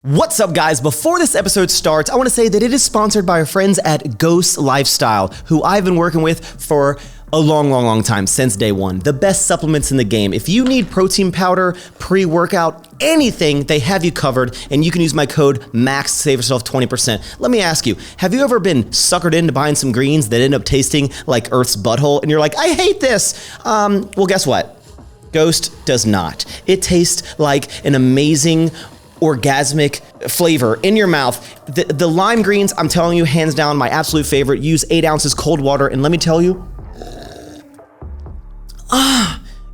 What's up, guys? Before this episode starts, I want to say that it is sponsored by our friends at Ghost Lifestyle, who I've been working with for a long time, since day one. The best supplements in the game. If you need protein powder, pre-workout, anything, they have you covered, and you can use my code MAXX to save yourself 20%. Let me ask you, have you ever been suckered into buying some greens that end up tasting like Earth's butthole, and you're like, I hate this? Well, guess what? Ghost does not. It tastes like an amazing orgasmic flavor in your mouth. The lime greens, I'm telling you, hands down, my absolute favorite. Use 8 ounces cold water, and let me tell you,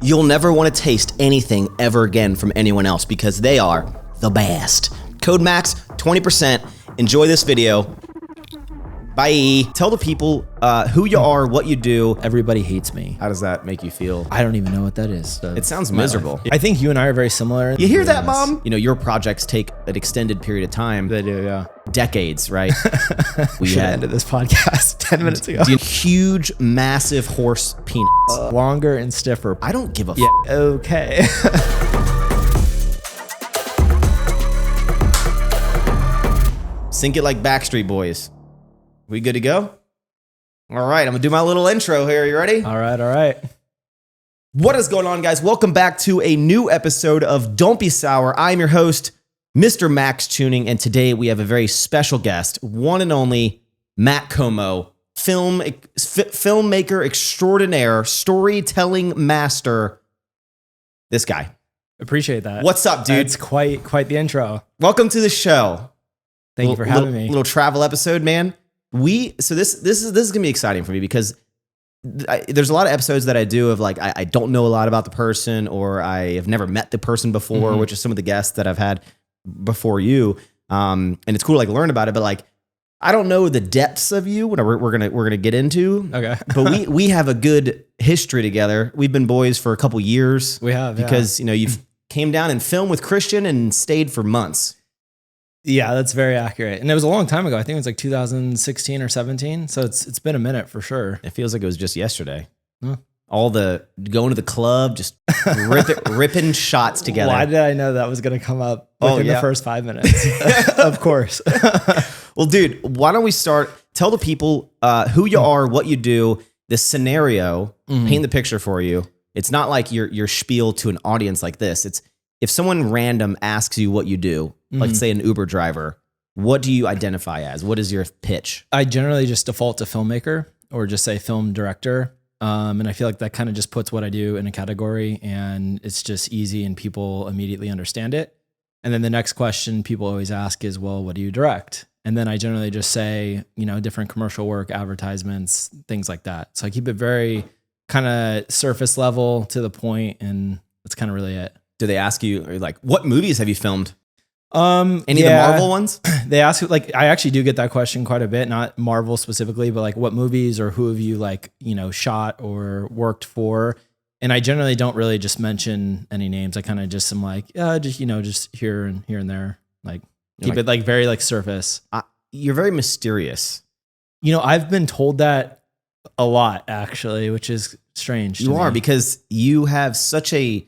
you'll never want to taste anything ever again from anyone else because they are the best. Code MAXX, 20%. Enjoy this video. Bye. Tell the people who you are, what you do. Everybody hates me. How does that make you feel? I don't even know what that is. It sounds miserable. I think you and I are very similar. You hear that, Mom? You know, your projects take an extended period of time. They do, yeah. Decades, right? We should have ended this podcast 10 minutes ago. Huge, massive horse penis. Longer and stiffer. I don't give a yeah, okay. Sink it like Backstreet Boys. We good to go? All right, I'm gonna do my little intro here. You ready? All right. What is going on, guys? Welcome back to a new episode of Don't Be Sour. I'm your host, Mr. Max Tuning, and today we have a very special guest, one and only Matt Komo, filmmaker extraordinaire, storytelling master. This guy. Appreciate that. What's up, dude? It's quite the intro. Welcome to the show. Thank you for having me. Little travel episode, man. This is gonna be exciting for me because there's a lot of episodes that I do of like I don't know a lot about the person or I have never met the person before, which is some of the guests that I've had before you. And it's cool to like learn about it, but like I don't know the depths of you. We're gonna get into. Okay, but we have a good history together. We've been boys for a couple years. We have because you know you've came down and filmed with Christian and stayed for months. Yeah, that's very accurate. And it was a long time ago. I think it was like 2016 or 17. So it's been a minute for sure. It feels like it was just yesterday. Huh. All the going to the club, just ripping shots together. Why did I know that was going to come up within the first 5 minutes? Of course. Well, dude, why don't we start? Tell the people who you are, what you do, the scenario, paint the picture for you. It's not like your spiel to an audience like this. It's if someone random asks you what you do, like say an Uber driver, what do you identify as? What is your pitch? I generally just default to filmmaker or just say film director. And I feel like that kind of just puts what I do in a category and it's just easy and people immediately understand it. And then the next question people always ask is, well, what do you direct? And then I generally just say, you know, different commercial work, advertisements, things like that. So I keep it very kind of surface level to the point and that's kind of really it. Do they ask you like, what movies have you filmed? Any of the Marvel ones? They ask, like, I actually do get that question quite a bit, not Marvel specifically, but like what movies or who have you like, you know, shot or worked for? And I generally don't really just mention any names. I kind of just am like, just, you know, just here and there, like keep it like very like surface. You're very mysterious. You know, I've been told that a lot actually, which is strange. You are because you have such a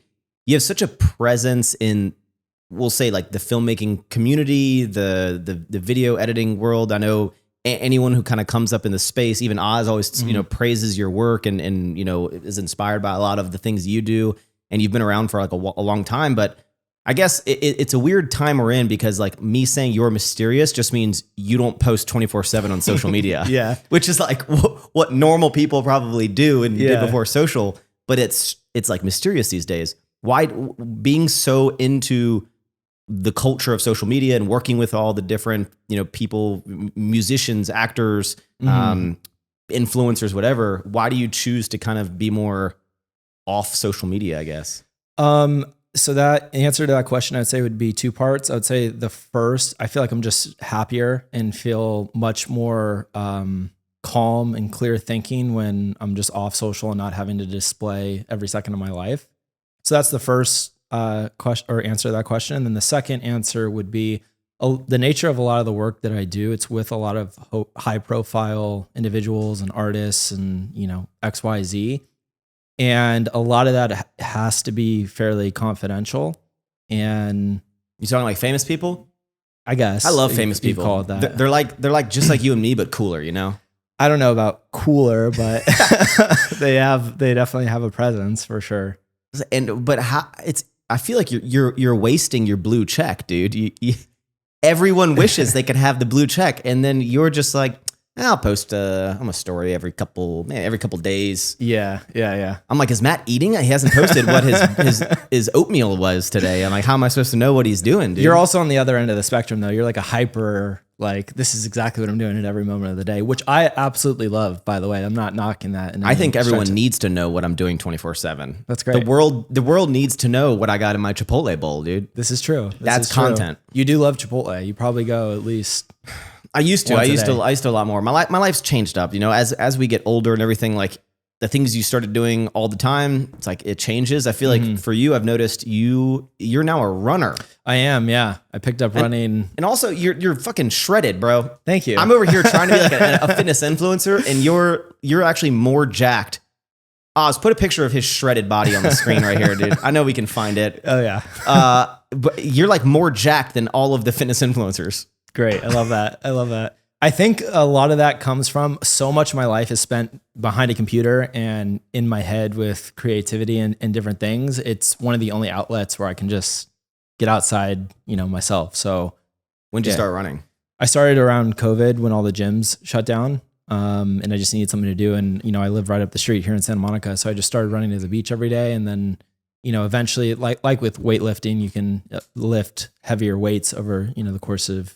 presence in, we'll say like the filmmaking community, the video editing world. I know anyone who kind of comes up in the space, even Oz always, you know, praises your work and, you know, is inspired by a lot of the things you do. And you've been around for like a long time, but I guess it's a weird time we're in because like me saying you're mysterious just means you don't post 24/7 on social media. Yeah. Which is like what normal people probably do and did before social, but it's like mysterious these days. Why being so into the culture of social media and working with all the different, you know, people, musicians, actors, influencers, whatever, why do you choose to kind of be more off social media, I guess? So that answer to that question, I'd say would be 2 parts. I would say the first, I feel like I'm just happier and feel much more calm and clear thinking when I'm just off social and not having to display every second of my life. So that's the first question or answer to that question. And then the second answer would be the nature of a lot of the work that I do. It's with a lot of high profile individuals and artists and, you know, XYZ. And a lot of that has to be fairly confidential. And you talking like famous people? I guess. I love famous people. Call it that. They're like just like you and me, but cooler, you know? I don't know about cooler, but they definitely have a presence for sure. But I feel like you're wasting your blue check, dude. Everyone wishes they could have the blue check, and then you're just like, I'll post a story every couple days. Yeah. I'm like, is Matt eating? He hasn't posted what his oatmeal was today. I'm like, how am I supposed to know what he's doing, dude? You're also on the other end of the spectrum, though. You're like a hyper, like, this is exactly what I'm doing at every moment of the day, which I absolutely love, by the way. I'm not knocking that. I think everyone needs to know what I'm doing 24/7. That's great. The world needs to know what I got in my Chipotle bowl, dude. This is true. That's content. You do love Chipotle. You probably go at least... I used to a lot more. My life's changed up, you know, as we get older and everything, like the things you started doing all the time, it's like it changes. I feel like for you, I've noticed you're now a runner. I am, yeah. I picked up running. And also you're fucking shredded, bro. Thank you. I'm over here trying to be like a fitness influencer, and you're actually more jacked. Oz, put a picture of his shredded body on the screen right here, dude. I know we can find it. Oh yeah. But you're like more jacked than all of the fitness influencers. Great. I love that. I think a lot of that comes from so much of my life is spent behind a computer and in my head with creativity and different things. It's one of the only outlets where I can just get outside, you know, myself. So when did you start running? I started around COVID when all the gyms shut down. And I just needed something to do. And, you know, I live right up the street here in Santa Monica. So I just started running to the beach every day. And then, you know, eventually like with weightlifting, you can lift heavier weights over, you know, the course of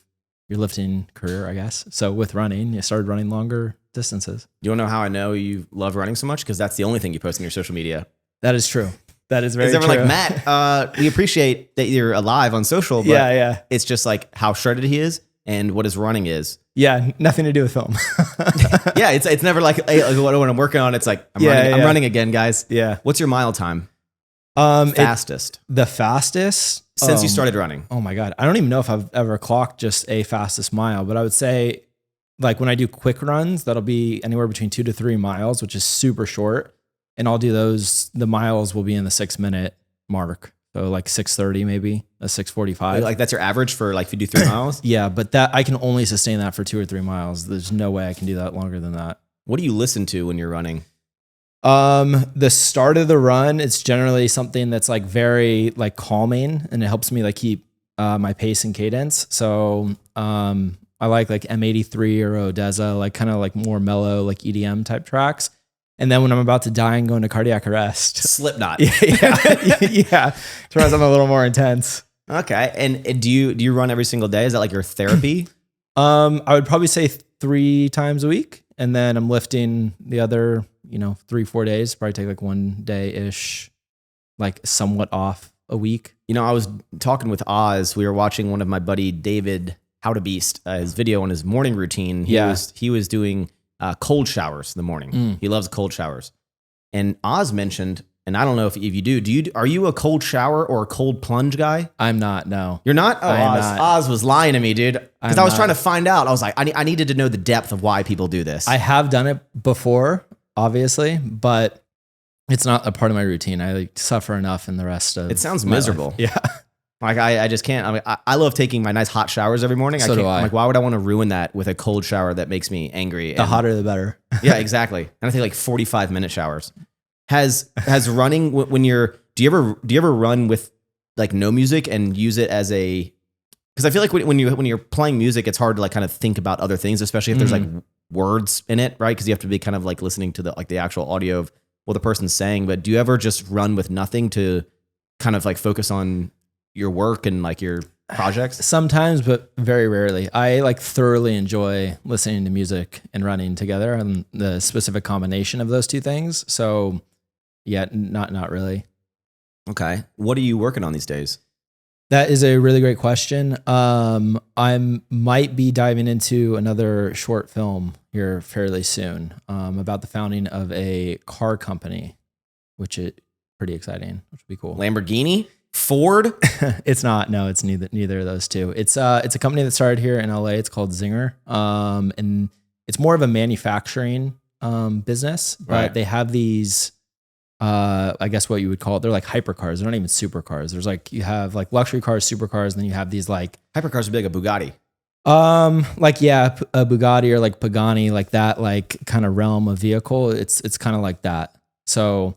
your lifting career, I guess. So with running, you started running longer distances. You want to know how I know you love running so much? Because that's the only thing you post on your social media. That is true. That is very true. Like, Matt, we appreciate that you're alive on social, but yeah. It's just like how shredded he is and what his running is. Yeah, nothing to do with film. Yeah, it's never like, hey, when I'm working on, it's like, I'm running again, guys. Yeah. What's your mile time? Fastest. The fastest? Since you started running. Oh my God. I don't even know if I've ever clocked just a fastest mile, but I would say like when I do quick runs, that'll be anywhere between 2 to 3 miles, which is super short. And I'll do those, the miles will be in the 6-minute mark. So like 6:30, maybe a 6:45. Like that's your average for like if you do 3 miles? Yeah, but that I can only sustain that for 2 or 3 miles. There's no way I can do that longer than that. What do you listen to when you're running? The start of the run, it's generally something that's like very like calming, and it helps me like keep my pace and cadence. So I like M83 or Odessa, like kind of like more mellow, like EDM type tracks. And then when I'm about to die and go into cardiac arrest, Slipknot. yeah, turns on a little more intense. Okay. And do you run every single day? Is that like your therapy? I would probably say 3 times a week, and then I'm lifting the other, 3-4 days. Probably take like 1 day ish, like somewhat off a week. I was talking with Oz. We were watching one of my buddy David How to Beast, his video on his morning routine. He was doing cold showers in the morning. He loves cold showers. And Oz mentioned, and I don't know if you do, are you a cold shower or a cold plunge guy? I'm not, no. You're not? Oh, Oz was lying to me, dude. Because I was trying to find out. I was like, I needed to know the depth of why people do this. I have done it before, obviously, but it's not a part of my routine. I suffer enough in the rest of it. Sounds miserable. Life. Yeah. Like I just can't. I mean, I love taking my nice hot showers every morning. So do I. I'm like, why would I want to ruin that with a cold shower that makes me angry? The hotter, the better. Yeah, exactly. And I take like 45-minute showers. Has running when you're? Do you ever run with like no music and use it as a? Because I feel like when you're playing music, it's hard to like kind of think about other things, especially if there's like words in it, right? Because you have to be kind of like listening to the actual audio of what the person's saying. But do you ever just run with nothing to kind of like focus on your work and like your projects? Sometimes, but very rarely. I like thoroughly enjoy listening to music and running together and the specific combination of those two things. So yeah, not really. Okay. What are you working on these days? That is a really great question. I might be diving into another short film here fairly soon about the founding of a car company, which is pretty exciting, which would be cool. Lamborghini? Ford? It's not. No, it's neither of those two. It's a company that started here in LA. It's called Zinger. And it's more of a manufacturing business, but they have these I guess what you would call it. They're like hypercars. They're not even supercars. There's like, you have like luxury cars, supercars, and then you have these like Hypercars would be like a Bugatti. Like, yeah, a Bugatti or like Pagani, like that, like kind of realm of vehicle. It's kind of like that. So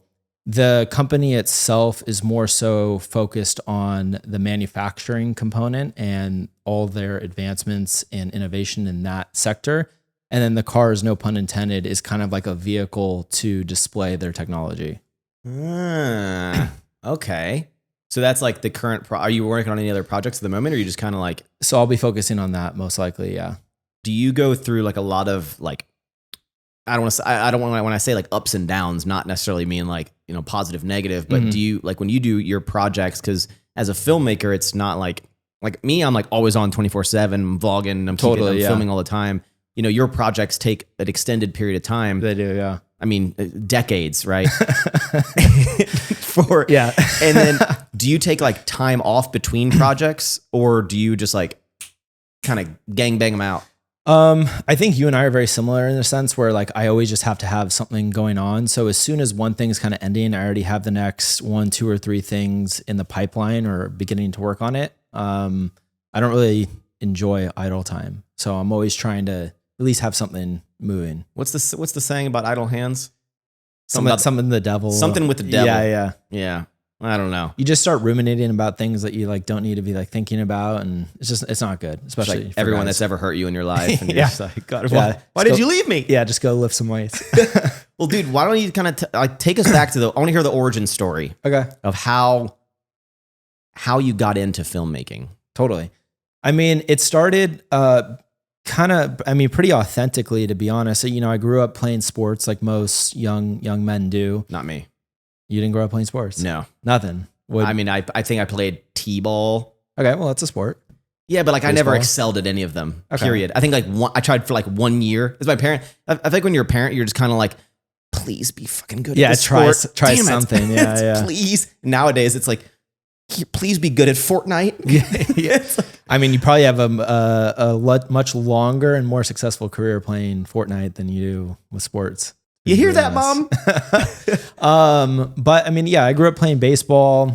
the company itself is more so focused on the manufacturing component and all their advancements and innovation in that sector. And then the cars, no pun intended, is kind of like a vehicle to display their technology. Okay. So that's like the current are you working on any other projects at the moment, or are you just kind of like... So I'll be focusing on that most likely, yeah. Do you go through like a lot of like, I don't want to say, I don't want, when I say like ups and downs, not necessarily mean like, you know, positive, negative, but do you like when you do your projects, because as a filmmaker, it's not like me, I'm like always on 24/7, vlogging, I'm filming all the time. You know, your projects take an extended period of time. They do, yeah. I mean, decades, right? Yeah. And then do you take like time off between projects, or do you just like kind of gang bang them out? I think you and I are very similar in the sense where like I always just have to have something going on. So as soon as one thing's kind of ending, I already have the next 1, 2, or 3 things in the pipeline or beginning to work on it. I don't really enjoy idle time. So I'm always trying to at least have something moving. What's the saying about idle hands? Something the devil. Something with the devil. Yeah. I don't know. You just start ruminating about things that you like don't need to be like thinking about, and it's not good, especially like everyone that's ever hurt you in your life. And you're just like, God, why did you leave me? Yeah, just go lift some weights. Well, dude, why don't you kind of take us back to I want to hear the origin story. Okay. Of how you got into filmmaking. Totally. I mean, it started pretty authentically, to be honest. You know, I grew up playing sports like most young men do. Not me. You didn't grow up playing sports? No. Nothing. I mean, I think I played T-ball. Okay, well, that's a sport. Yeah, but like baseball. I never excelled at any of them, period. I think like I tried for like 1 year. As my parent, I think when you're a parent, you're just kind of like, please be fucking good at this sport. Try something. Yeah. Please. Nowadays, it's like, please be good at Fortnite. Yeah. I mean, you probably have a much longer and more successful career playing Fortnite than you do with sports. You hear that, Mom? But I mean, yeah, I grew up playing baseball,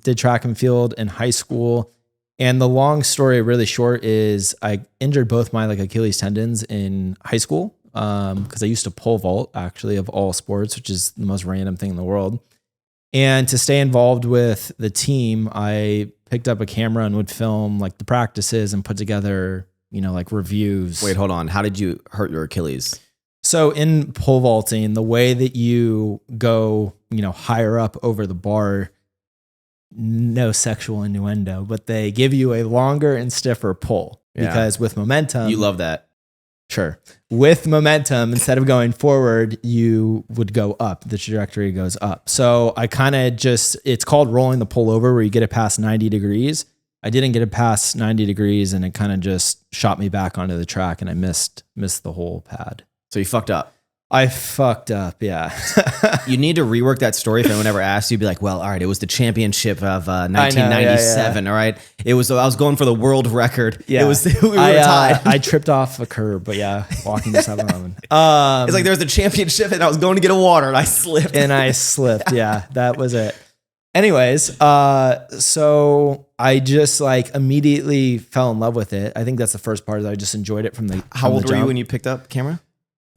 did track and field in high school. And the long story really short is I injured both my like Achilles tendons in high school. Cause I used to pole vault, actually, of all sports, which is the most random thing in the world. And to stay involved with the team, I picked up a camera and would film like the practices and put together, you know, like reviews. Wait, hold on. How did you hurt your Achilles? So in pole vaulting, the way that you go, you know, higher up over the bar, no sexual innuendo, but they give you a longer and stiffer pull because with momentum. You love that. Sure. With momentum, instead of going forward, you would go up. The trajectory goes up. So I kind of it's called rolling the pole over, where you get it past 90 degrees. I didn't get it past 90 degrees, and it kind of just shot me back onto the track, and I missed the whole pad. So you fucked up. I fucked up, yeah. You need to rework that story. If anyone ever asks you, be like, well, all right, it was the championship of 1997, all right? It was, I was going for the world record. Yeah. We were tied. I tripped off a curb, but yeah, walking to 7-Eleven. It's like there was a championship and I was going to get a water and I slipped. Yeah, that was it. Anyways, so I just like immediately fell in love with it. I think that's the first part, that I just enjoyed it from the How old were you when you picked up camera?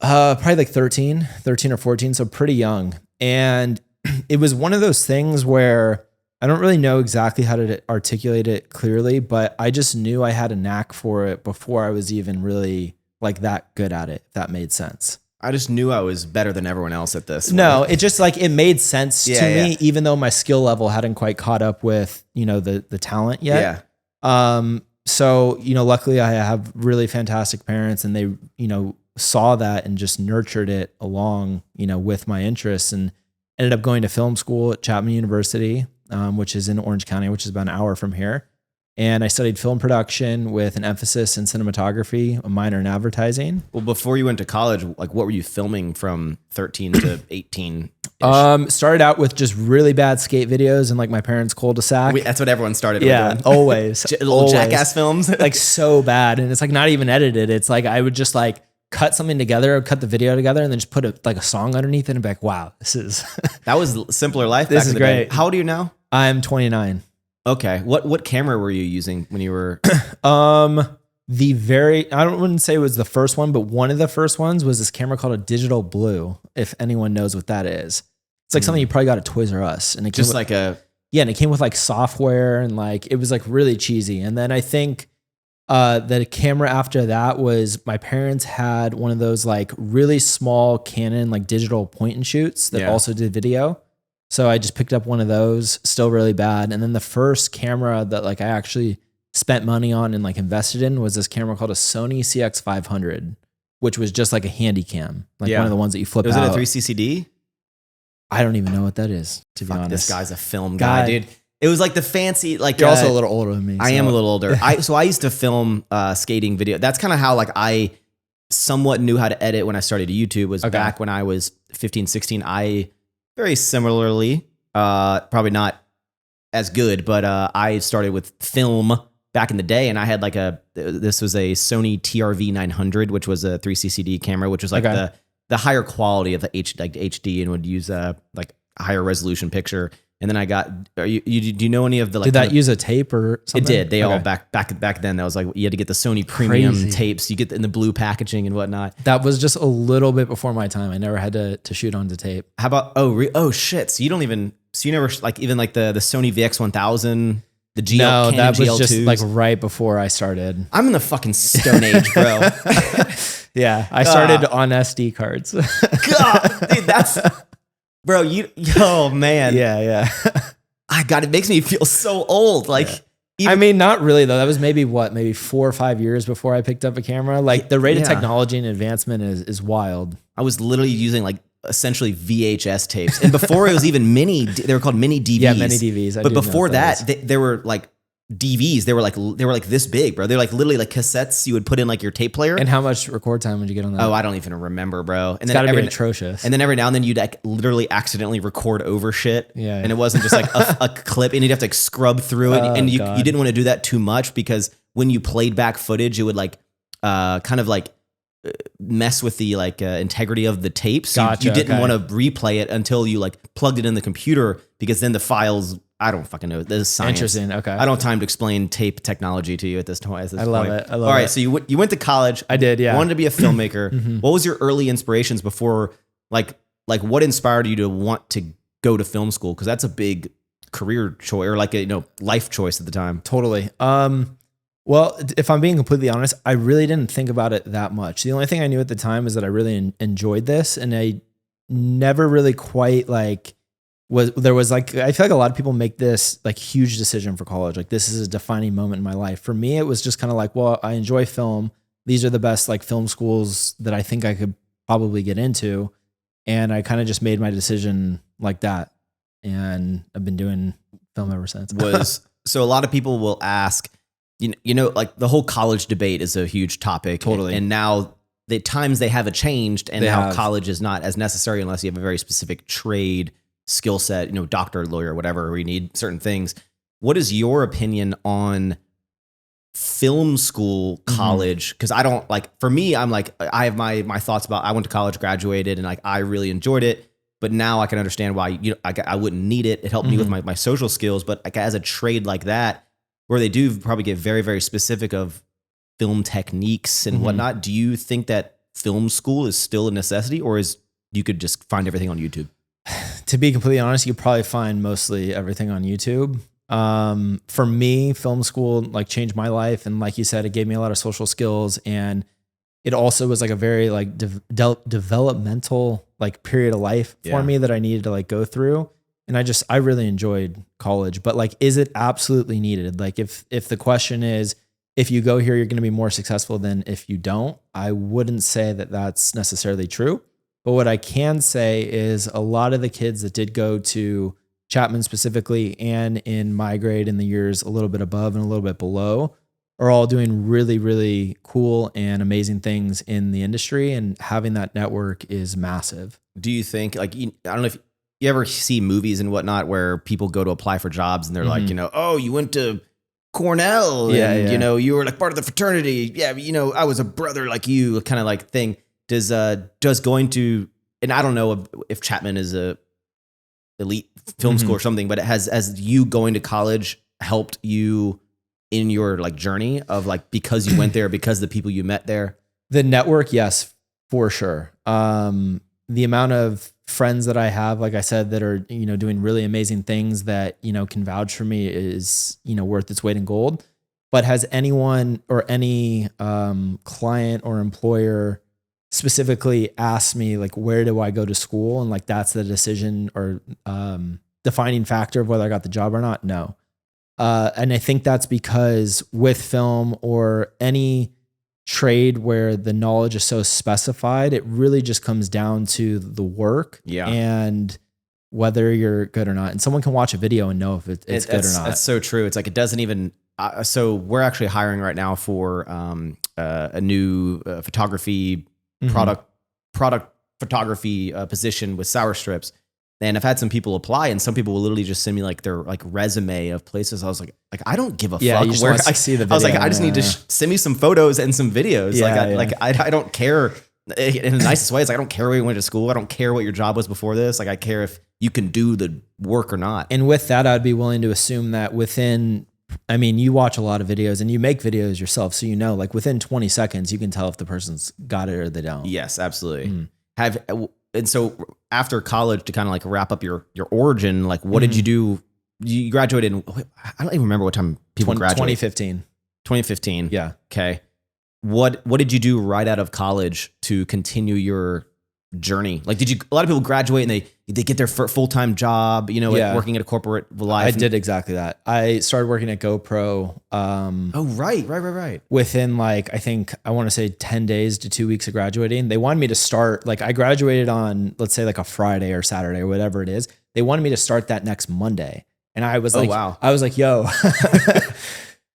Probably like 13 or 14. So pretty young. And it was one of those things where I don't really know exactly how to articulate it clearly, but I just knew I had a knack for it before I was even really like that good at it, if that made sense. I just knew I was better than everyone else at this. No, it just like, it made sense to me, even though my skill level hadn't quite caught up with, you know, the talent yet. Yeah. So, you know, luckily I have really fantastic parents, and they, you know, saw that and just nurtured it along, you know, with my interests, and ended up going to film school at Chapman University, which is in Orange County, which is about an hour from here. And I studied film production with an emphasis in cinematography, a minor in advertising. Well, before you went to college, like what were you filming from 13 to 18? Started out with just really bad skate videos in like my parents' cul-de-sac. That's what everyone started with. Yeah, always. Little jackass films. Like so bad. And it's like not even edited. It's like I would just like cut something together, cut the video together, and then just put a song underneath it and be like, wow, this is That was simpler life. This back is in the day. great. How old are you now? I'm 29. Okay. What camera were you using when you were? I wouldn't say it was the first one, but one of the first ones was this camera called a digital blue. If anyone knows what that is, it's like something you probably got at Toys R Us, and it Just came like a. yeah, and it came with like software and like it was like really cheesy. And then I think the camera after that was my parents had one of those like really small Canon like digital point and shoots that also did video. So I just picked up one of those, still really bad. And then the first camera that like I actually spent money on and like invested in was this camera called a Sony CX500, which was just like a handy cam, like one of the ones that you flip out. Was it a 3CCD? I don't even know what that is, to be honest. This guy's a film guy, dude. It was like the fancy, like you're also a little older than me. I am a little older. So I used to film skating video. That's kind of how like I somewhat knew how to edit when I started YouTube. Was back when I was 15, 16. I very similarly, probably not as good, but I started with film back in the day, and I had like this was a Sony TRV 900, which was a 3CCD camera, which was like the higher quality of the HD and would use like a higher resolution picture. And then I got. Do you know any of the? Like, did that use a tape or something? It did. They all back then. That was like you had to get the Sony premium tapes. You get in the blue packaging and whatnot. That was just a little bit before my time. I never had to shoot onto tape. How about oh shit? So you don't even you never like even like the Sony VX1000, the GL. No, Canon that was GL2s? Just like right before I started. I'm in the fucking Stone Age, bro. Yeah, I started on SD cards. God, dude, that's. Bro, oh man. Yeah. It makes me feel so old. Like, I mean, not really though. That was maybe 4 or 5 years before I picked up a camera. Like the rate of technology and advancement is wild. I was literally using like essentially VHS tapes. And before it was even they were called mini DVs. Yeah, mini DVs. But before that, they were like DVs. They were like this big, bro. They're like literally like cassettes you would put in like your tape player. And how much record time would you get on that? Oh, I don't even remember, bro. And it's gotta be atrocious. And then every now and then you'd like literally accidentally record over shit. Yeah. And it wasn't just like a clip, and you'd have to like scrub through it. And you didn't want to do that too much because when you played back footage, it would like kind of like mess with the like integrity of the tapes. Gotcha, you didn't want to replay it until you like plugged it in the computer, because then the files. I don't fucking know. This is science. Interesting. Okay. I don't have time to explain tape technology to you at this point. I love it. All right. So you went to college. I did. Yeah. Wanted to be a filmmaker. What was your early inspirations before, like what inspired you to want to go to film school? Because that's a big career choice, or like a life choice at the time. Totally. Well, if I'm being completely honest, I really didn't think about it that much. The only thing I knew at the time is that I really enjoyed this, and I never really quite like. There was like, I feel like a lot of people make this like huge decision for college. Like this is a defining moment in my life. For me, it was just kind of like, well, I enjoy film. These are the best like film schools that I think I could probably get into. And I kind of just made my decision like that. And I've been doing film ever since. So a lot of people will ask, like the whole college debate is a huge topic. Totally. And now the times they have changed, and now college is not as necessary unless you have a very specific trade skill set, doctor, lawyer, whatever, where you need certain things. What is your opinion on film school, college? Because I don't like, for me, I'm like, I have my thoughts about, I went to college, graduated, and like, I really enjoyed it, but now I can understand why, I wouldn't need it. It helped me with my social skills, but like as a trade like that, where they do probably get very, very specific of film techniques and whatnot, do you think that film school is still a necessity, or you could just find everything on YouTube? To be completely honest, you probably find mostly everything on YouTube. For me, film school like changed my life, and like you said, it gave me a lot of social skills, and it also was like a very like developmental like period of life for me that I needed to like go through. And I really enjoyed college. But like, is it absolutely needed? Like, if the question is, if you go here, you're going to be more successful than if you don't, I wouldn't say that that's necessarily true. But what I can say is a lot of the kids that did go to Chapman specifically, and in my grade in the years a little bit above and a little bit below, are all doing really, really cool and amazing things in the industry. And having that network is massive. Do you think, like, I don't know if you ever see movies and whatnot where people go to apply for jobs and they're like, oh, you went to Cornell, Yeah, and yeah. you know, you were like part of the fraternity. Yeah, you know, I was a brother like you, kind of like thing. Does going to, and I don't know if Chapman is a elite film school or something, but it has you going to college helped you in your like journey of like, because you went there, because the people you met there? The network, yes, for sure. The amount of friends that I have, like I said, that are, you know, doing really amazing things that, you know, can vouch for me is, you know, worth its weight in gold. But has anyone or any client or employer specifically asked me, like, where do I go to school? And like, that's the decision or defining factor of whether I got the job or not? No. And I think that's because with film or any trade where the knowledge is so specified, it really just comes down to the work and whether you're good or not. And someone can watch a video and know if it's good or not. That's so true. It's like, it doesn't even, so we're actually hiring right now for a new photography product photography position with Sour Strips. And I've had some people apply, and some people will literally just send me like their like resume of places. I was like I don't give a fuck where I see the video. I was like, I just need to send me some photos and some videos. I don't care in the nicest way. It's like, I don't care where you went to school. I don't care what your job was before this. Like, I care if you can do the work or not. And with that, I'd be willing to assume that you watch a lot of videos and you make videos yourself. So, you know, like within 20 seconds, you can tell if the person's got it or they don't. Yes, absolutely. And so after college, to kind of like wrap up your origin, like what did you do? You graduated in, I don't even remember what time people graduated. 2015. Yeah. Okay. What did you do right out of college to continue your journey? Like, a lot of people graduate and they get their full-time job, you know, working at a corporate life. I did exactly that. I started working at GoPro. Right. Within like, I want to say 10 days to 2 weeks of graduating. They wanted me to start, like I graduated on, let's say like a Friday or Saturday or whatever it is. They wanted me to start that next Monday. And I was I was like, yo,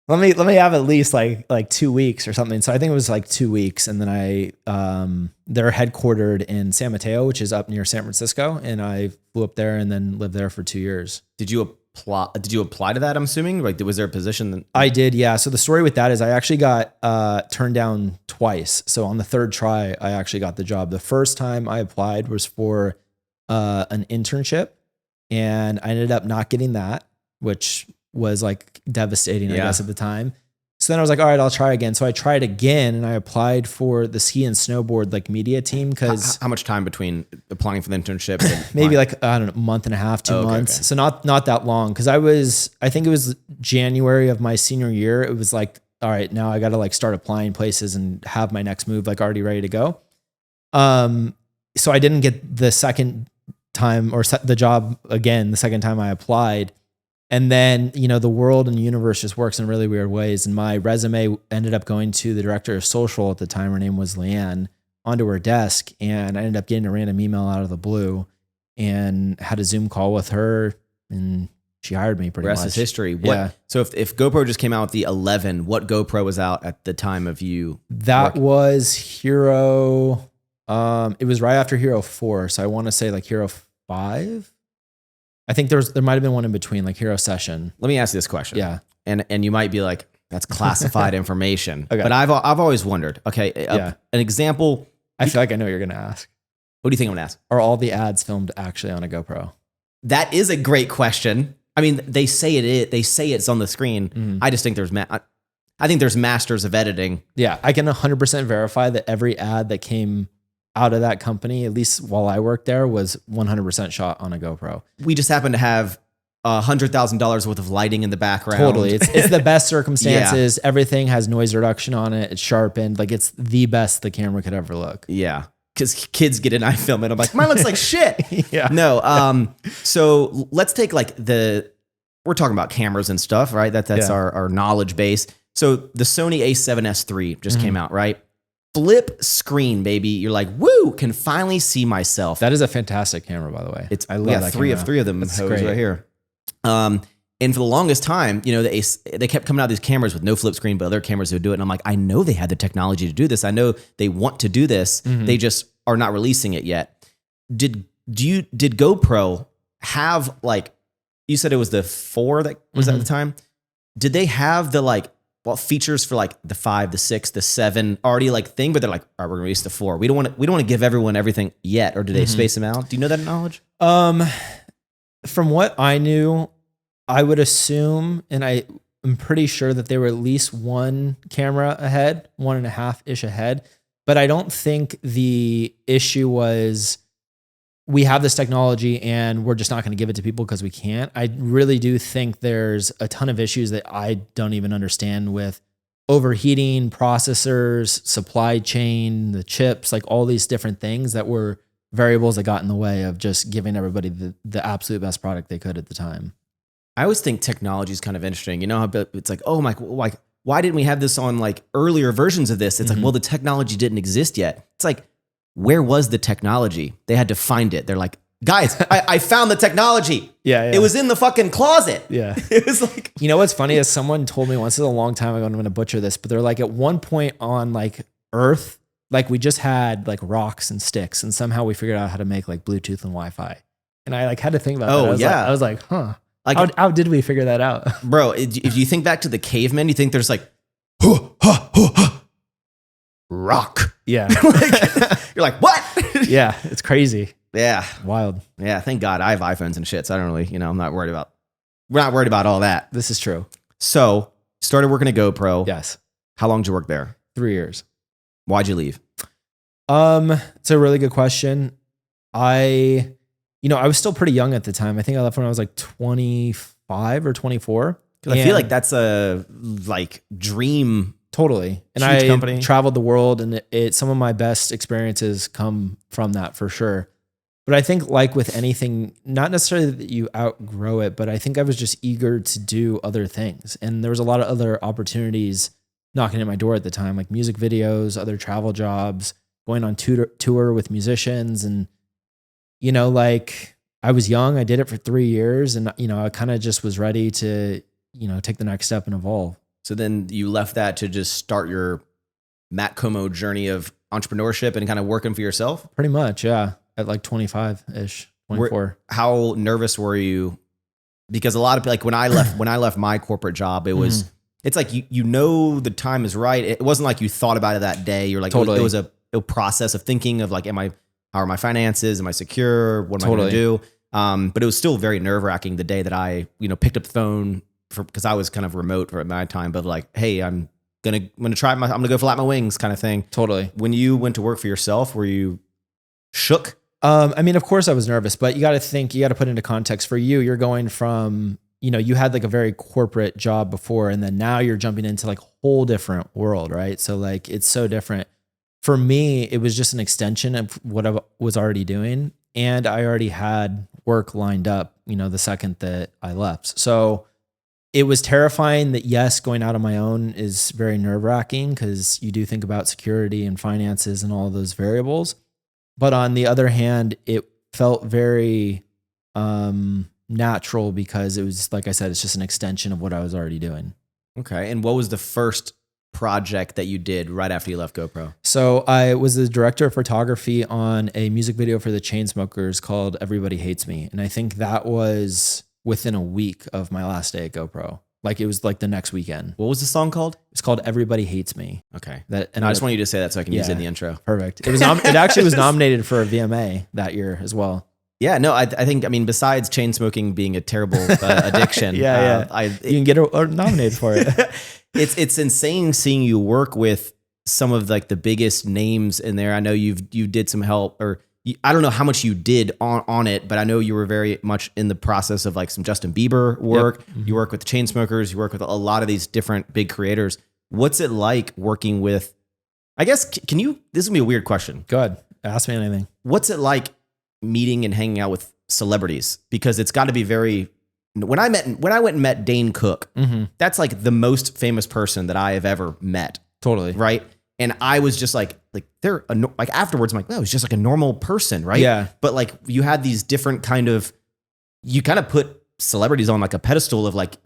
let me have at least like 2 weeks or something. So I think it was like 2 weeks. And then they're headquartered in San Mateo, which is up near San Francisco. And I flew up there and then lived there for 2 years. Did you apply to that? I'm assuming, like, was there a position? I did. Yeah. So the story with that is I actually got turned down twice. So on the third try, I actually got the job. The first time I applied was for an internship, and I ended up not getting that, which was like devastating, I guess, at the time. So then I was like, all right, I'll try again. So I tried again, and I applied for the ski and snowboard like media team. Because how much time between applying for the internship? And maybe like, I don't know, a month and a half, 2 months. Okay. So not that long. Cause I think it was January of my senior year. It was like, all right, now I got to like start applying places and have my next move like already ready to go. So I didn't get the second time or the job again, the second time I applied. And then, you know, the world and the universe just works in really weird ways. And my resume ended up going to the director of social at the time. Her name was Leanne, onto her desk. And I ended up getting a random email out of the blue and had a Zoom call with her. And she hired me pretty much. Rest is history. Yeah. So if GoPro just came out with the 11, what GoPro was out at the time of you? That was Hero. It was right after Hero 4. So I want to say like Hero 5. I think there might have been one in between, like Hero Session. Let me ask you this question. Yeah. And you might be like, that's classified information. Okay. But I've always wondered, okay, an example. I feel like I know what you're going to ask. What do you think I'm going to ask? Are all the ads filmed actually on a GoPro? That is a great question. I mean, they say it's on the screen. Mm-hmm. I just think I think there's masters of editing. Yeah. I can 100% verify that every ad that came out of that company, at least while I worked there, was 100% shot on a GoPro. We just happen to have $100,000 worth of lighting in the background. Totally. It's the best circumstances. Yeah. Everything has noise reduction on it. It's sharpened. Like, it's the best the camera could ever look. Yeah. Because kids get an iFilm and I'm like, mine looks like shit. Yeah. No. So let's take like we're talking about cameras and stuff, right? That's our knowledge base. So the Sony A7S III just came out, right? Flip screen, baby. You're like, woo, can finally see myself. That is a fantastic camera, by the way. I love that three of them right here. And for the longest time, you know, they kept coming out these cameras with no flip screen, but other cameras would do it. And I'm like, I know they had the technology to do this. I know they want to do this. Mm-hmm. They just are not releasing it yet. Did GoPro have, like, you said it was the 4 that was at the time? did they have the like, well, features for like the 5, the 6, the 7 already like thing, but they're like, all right, we're gonna release the 4. We don't want to give everyone everything yet, or do they space them out? Do you know that knowledge? From what I knew, I would assume, and I'm pretty sure that they were at least one camera ahead, 1.5-ish ahead. But I don't think the issue was we have this technology and we're just not going to give it to people because we can't. I really do think there's a ton of issues that I don't even understand with overheating, processors, supply chain, the chips, like all these different things that were variables that got in the way of just giving everybody the absolute best product they could at the time. I always think technology is kind of interesting. You know how it's like, oh my, like, why didn't we have this on like earlier versions of this? It's like, well, the technology didn't exist yet. It's like, where was the technology? They had to find it. They're like, guys, I found the technology. Yeah. It was in the fucking closet. Yeah. It was like, you know what's funny is someone told me once, this is a long time ago, and I'm going to butcher this, but they're like, at one point on like Earth, like we just had like rocks and sticks, and somehow we figured out how to make like Bluetooth and Wi-Fi. And I like had to think about that. I was like, huh. Like, how did we figure that out? Bro, if you think back to the cavemen, you think there's like, rock. Yeah. You're like, what? Yeah, it's crazy. Yeah. Wild. Yeah, thank God I have iPhones and shit, so I don't really, we're not worried about all that. This is true. So, started working at GoPro. Yes. How long did you work there? 3 years. Why'd you leave? It's a really good question. I was still pretty young at the time. I think I left when I was like 25 or 24. I feel like that's a like dream. Totally. And huge I company. Traveled the world, and some of my best experiences come from that for sure. But I think like with anything, not necessarily that you outgrow it, but I think I was just eager to do other things. And there was a lot of other opportunities knocking at my door at the time, like music videos, other travel jobs, going on tour with musicians. And, like I was young, I did it for 3 years, and, I kind of just was ready to, take the next step and evolve. So then you left that to just start your Matt Komo journey of entrepreneurship and kind of working for yourself? Pretty much, yeah. At like 25-ish, 24. How nervous were you? Because a lot of like when I left my corporate job, it was it's like the time is right. It wasn't like you thought about it that day. You're like, totally. It was a process of thinking of like, how are my finances? Am I secure? What am I going to do? But it was still very nerve wracking the day that I, picked up the phone because I was kind of remote for my time, but like, hey, I'm gonna go flap my wings kind of thing. Totally. When you went to work for yourself, were you shook? Of course I was nervous, but you got to put into context for you. You're going from, you had like a very corporate job before, and then now you're jumping into like a whole different world, right? So like, it's so different. For me, it was just an extension of what I was already doing. And I already had work lined up, the second that I left. So it was terrifying that, yes, going out on my own is very nerve-wracking because you do think about security and finances and all those variables. But on the other hand, it felt very natural because it was, like I said, it's just an extension of what I was already doing. Okay. And what was the first project that you did right after you left GoPro? So I was the director of photography on a music video for the Chainsmokers called Everybody Hates Me. And I think that was within a week of my last day at GoPro. Like it was like the next weekend. What was the song called? It's called Everybody Hates Me. Okay. And I just want you to say that so I can use it in the intro. Perfect. It actually was nominated for a VMA that year as well. Yeah, no, I think, besides chain smoking being a terrible addiction, you can get nominated for it. It's insane seeing you work with some of like the biggest names in there. I know you did some help, or I don't know how much you did on it, but I know you were very much in the process of like some Justin Bieber work. Yep. Mm-hmm. You work with the Chainsmokers. You work with a lot of these different big creators. What's it like working with? I guess this is gonna be a weird question. Go ahead, ask me anything. What's it like meeting and hanging out with celebrities? Because it's got to be very. When I went and met Dane Cook, that's like the most famous person that I have ever met. Totally. Right. And I was just like they're like afterwards, I'm like, well, it was just like a normal person. Right. Yeah. But like you had these different you kind of put celebrities on like a pedestal of like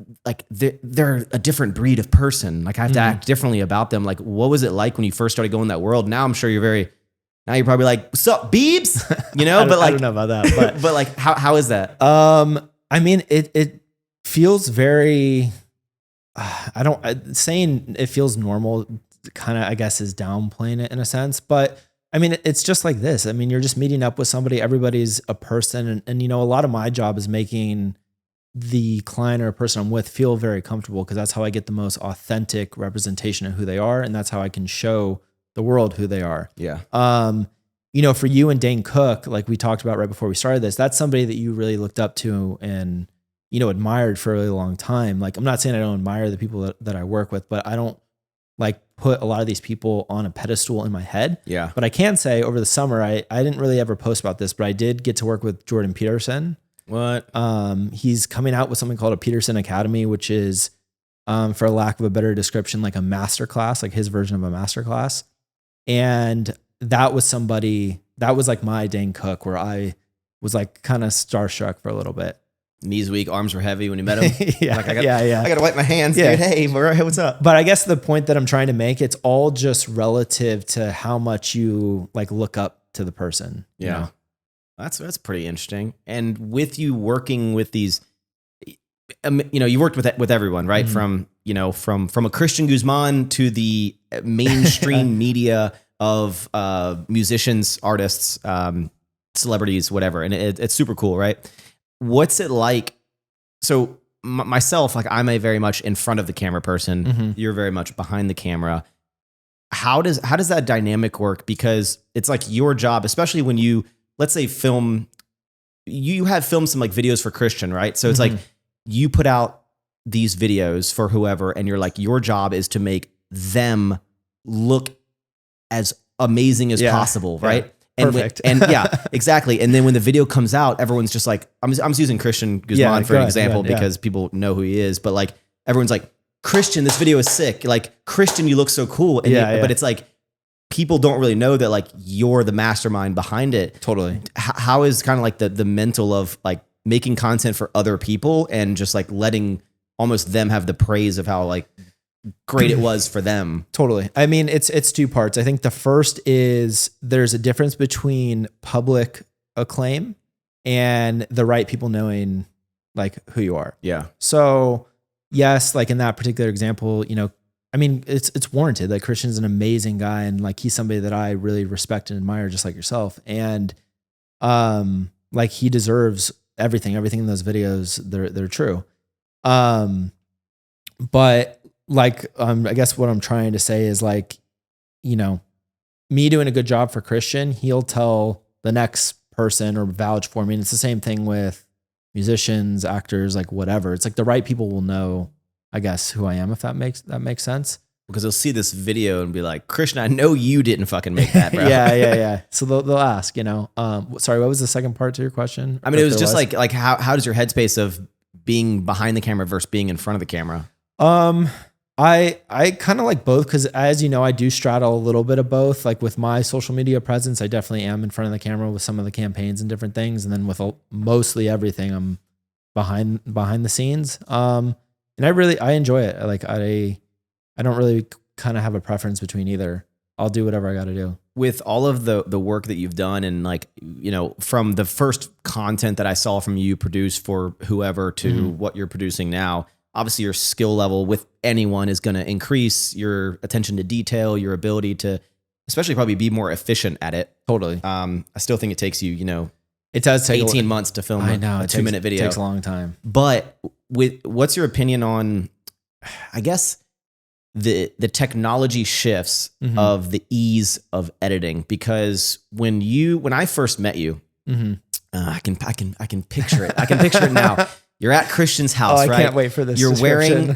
they're a different breed of person. Like I have to act differently about them. Like, what was it like when you first started going in that world? Now I'm sure now you're probably like, what's up, Beebs? But like, I don't know about that, but but like, how is that? It feels very, saying it feels normal kind of, I guess, is downplaying it in a sense, but I mean, it's just like this. I mean, you're just meeting up with somebody, everybody's a person. And you know, a lot of my job is making the client or person I'm with feel very comfortable, because that's how I get the most authentic representation of who they are. And that's how I can show the world who they are. Yeah. You know, for you and Dane Cook, like we talked about right before we started this, that's somebody that you really looked up to and, you know, admired for a really long time. Like, I'm not saying I don't admire the people that I work with, but I don't like put a lot of these people on a pedestal in my head. Yeah. But I can say over the summer, I didn't really ever post about this, but I did get to work with Jordan Peterson. What? He's coming out with something called a Peterson Academy, which is, for lack of a better description, like a masterclass, like his version of a masterclass. And that was somebody that was like my Dane Cook, where I was like kind of starstruck for a little bit. Knees weak, arms were heavy when you met him. Yeah, like, I got to wipe my hands, Yeah. dude. Hey, what's up? But I guess the point that I'm trying to make, it's all just relative to how much you like look up to the person. Yeah. You know? That's pretty interesting. And with you working with these, you know, you worked with everyone, right? Mm-hmm. From a Christian Guzman to the mainstream media of musicians, artists, celebrities, whatever. And it's super cool, right? What's it like? So myself, like, I'm a very much in front of the camera person. Mm-hmm. You're very much behind the camera. How does that dynamic work? Because it's like your job, especially when you, let's say, you have filmed some like videos for Christian, right? So it's Mm-hmm. like you put out these videos for whoever, and you're like, your job is to make them look as amazing as possible, right? Yeah. And Perfect. yeah, exactly. And then when the video comes out, everyone's just like, I'm just using Christian Guzman for an example because people know who he is, but like everyone's like, Christian, this video is sick. Like, Christian, you look so cool. And but it's like, people don't really know that like you're the mastermind behind it. Totally. How is kind of like the mental of like making content for other people and just like letting almost them have the praise of how like great it was for them? Totally. I mean, it's two parts. I think the first is there's a difference between public acclaim and the right people knowing like who you are. Yeah. So yes, like in that particular example, you know, I mean, it's warranted. Like, Christian's an amazing guy, and like he's somebody that I really respect and admire, just like yourself. And like he deserves everything in those videos. They're true. But like, I guess what I'm trying to say is like, you know, me doing a good job for Christian, he'll tell the next person or vouch for me. And it's the same thing with musicians, actors, like whatever. It's like the right people will know, I guess, who I am, if that makes sense. Because they'll see this video and be like, Christian, I know you didn't fucking make that, bro. Yeah. So they'll ask, you know, sorry, what was the second part to your question? I mean, it was just like how does your headspace of being behind the camera versus being in front of the camera? I kind of like both, because as you know, I do straddle a little bit of both. Like with my social media presence, I definitely am in front of the camera with some of the campaigns and different things. And then with mostly everything, I'm behind the scenes. And I enjoy it. Like I don't really kind of have a preference between either. I'll do whatever I got to do. With all of the work that you've done, and like, you know, from the first content that I saw from you produce for whoever to what you're producing now, obviously your skill level with anyone is going to increase, your attention to detail, your ability to especially probably be more efficient at it. Totally. I still think it takes you, you know, it does take 18 months to film a 2-minute video. It takes a long time. But what's your opinion on, I guess, the technology shifts of the ease of editing? Because when I first met you, I can picture it. I can picture it now. You're at Christian's house, right? I can't wait for this. You're wearing.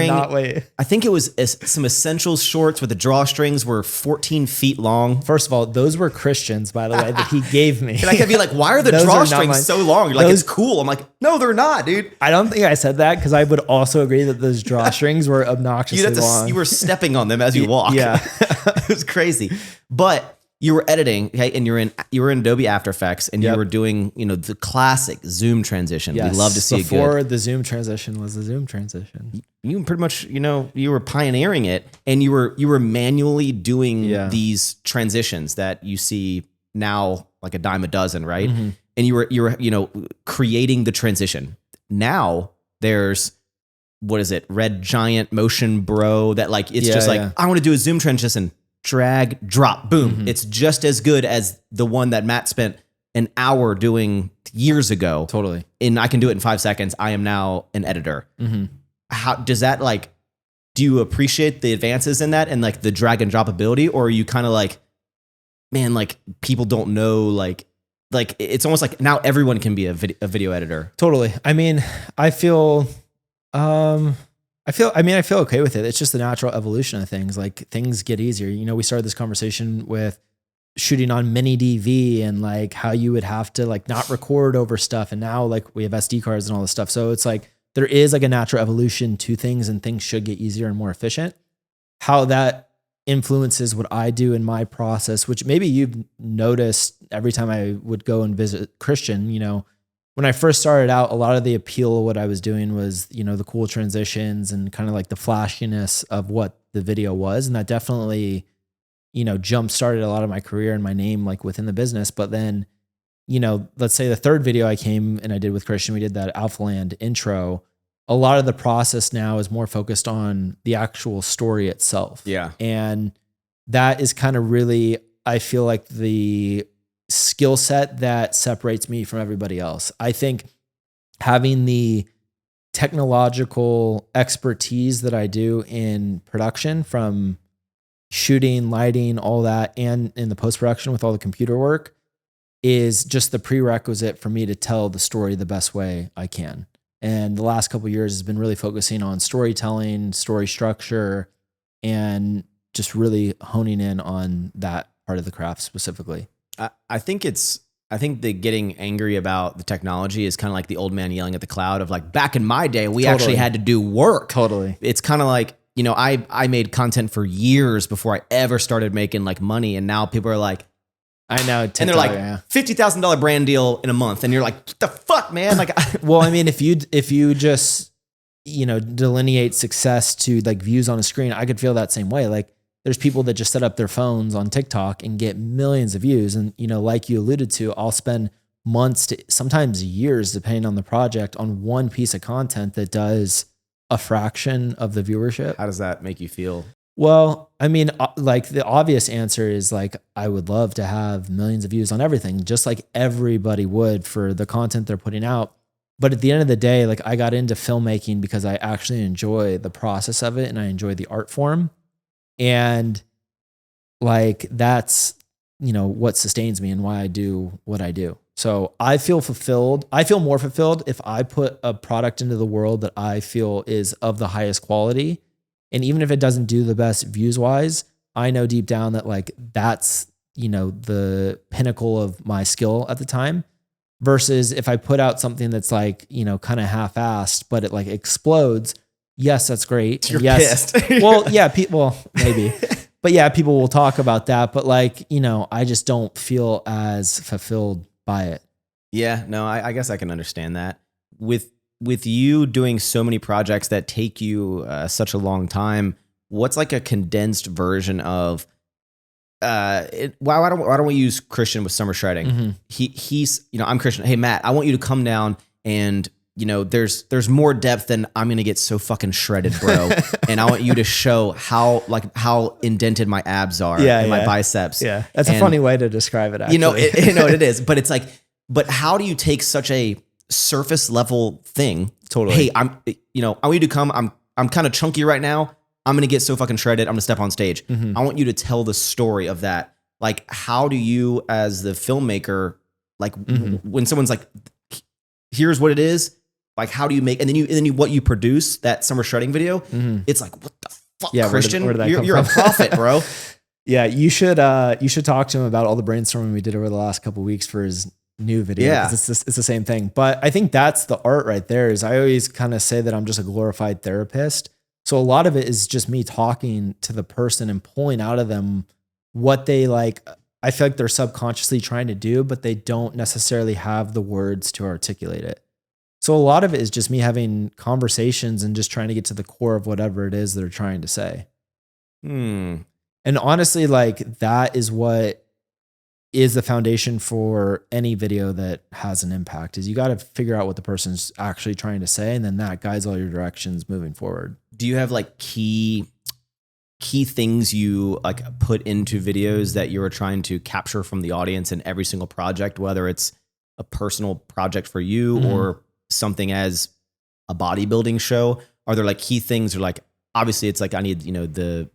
Not wait. I think it was some essentials shorts where the drawstrings were 14 feet long. First of all, those were Christians, by the way, that he gave me. And I could be like, why are the drawstrings so long? You're like, it's cool. I'm like, no, they're not, dude. I don't think I said that, because I would also agree that those drawstrings were obnoxiously long. You were stepping on them as you walk. Yeah. It was crazy. But you were editing, okay, and you were in Adobe After Effects, and you were doing, you know, the classic zoom transition. Yes. We love to see Before the zoom transition was the zoom transition. You pretty much, you know, you were pioneering it, and you were manually doing these transitions that you see now like a dime a dozen, right? And you were you know, creating the transition. Now there's what is it? Red Giant Motion Bro that like, it's Yeah, just like, yeah. I want to do a zoom transition, drag, drop, boom. Mm-hmm. It's just as good as the one that Matt spent an hour doing years ago. Totally. And I can do it in 5 seconds. I am now an editor. Mm-hmm. How does that like, do you appreciate the advances in that and like the drag and drop ability? Or are you kind of like, man, like people don't know, like it's almost like now everyone can be a video editor. Totally. I mean, I feel okay with it. It's just the natural evolution of things. Like things get easier. You know, we started this conversation with shooting on mini DV and like how you would have to like not record over stuff. And now like we have SD cards and all this stuff. So it's like, there is like a natural evolution to things and things should get easier and more efficient. How that influences what I do in my process, which maybe you've noticed every time I would go and visit Christian, you know, when I first started out, a lot of the appeal of what I was doing was, you know, the cool transitions and kind of like the flashiness of what the video was. And that definitely, you know, jump started a lot of my career and my name like within the business. But then, you know, let's say the third video I came and I did with Christian, we did that Alpha Land intro. A lot of the process now is more focused on the actual story itself. Yeah. And that is kind of really, I feel like the skill set that separates me from everybody else. I think having the technological expertise that I do in production, from shooting, lighting, all that, and in the post-production with all the computer work, is just the prerequisite for me to tell the story the best way I can. And the last couple of years has been really focusing on storytelling, story structure, and just really honing in on that part of the craft specifically. I think the getting angry about the technology is kind of like the old man yelling at the cloud of like, back in my day, we actually had to do work. Totally. It's kind of like, you know, I made content for years before I ever started making like money. And now people are like, I know. and they're like $50,000 brand deal in a month. And you're like, what the fuck, man? Like, well, I mean, if you just, you know, delineate success to like views on a screen, I could feel that same way. Like there's people that just set up their phones on TikTok and get millions of views. And, you know, like you alluded to, I'll spend months to sometimes years, depending on the project, on one piece of content that does a fraction of the viewership. How does that make you feel? Well, I mean, like the obvious answer is like, I would love to have millions of views on everything, just like everybody would for the content they're putting out. But at the end of the day, like I got into filmmaking because I actually enjoy the process of it and I enjoy the art form. And like, that's, you know, what sustains me and why I do what I do. So I feel fulfilled. I feel more fulfilled if I put a product into the world that I feel is of the highest quality. And even if it doesn't do the best views wise, I know deep down that like that's, you know, the pinnacle of my skill at the time, versus if I put out something that's like, you know, kind of half-assed, but it like explodes. Yes, that's great. You're yes. pissed. Well, yeah, well, maybe. But yeah, people will talk about that. But like, you know, I just don't feel as fulfilled by it. Yeah, no, I guess I can understand that. With you doing so many projects that take you such a long time, what's like a condensed version of why don't we use Christian with summer shredding? Mm-hmm. He's, you know, I'm Christian. Hey Matt, I want you to come down and, you know, there's more depth than I'm gonna get so fucking shredded, bro. And I want you to show how indented my abs are and my biceps. Yeah, that's a funny way to describe it. Actually. You know what it is, but it's like, but how do you take such a surface level thing? Totally. Hey, I want you to come. I'm kind of chunky right now. I'm going to get so fucking shredded. I'm going to step on stage. Mm-hmm. I want you to tell the story of that. Like, how do you, as the filmmaker, like when someone's like, here's what it is. Like, how do you make, and then you what you produce, that summer shredding video. Mm-hmm. It's like, what the fuck, Christian? Where did that you're a prophet, bro. Yeah. You should talk to him about all the brainstorming we did over the last couple of weeks for his new video. Yeah. It's the same thing. But I think that's the art right there. Is I always kind of say that I'm just a glorified therapist. So a lot of it is just me talking to the person and pulling out of them what they like. I feel like they're subconsciously trying to do, but they don't necessarily have the words to articulate it. So a lot of it is just me having conversations and just trying to get to the core of whatever it is they're trying to say. And honestly, like that is what is the foundation for any video that has an impact. Is you got to figure out what the person's actually trying to say, and then that guides all your directions moving forward. Do you have like key things you like put into videos that you're trying to capture from the audience in every single project, whether it's a personal project for you or something as a bodybuilding show? Are there like key things, or like, obviously it's like, I need, the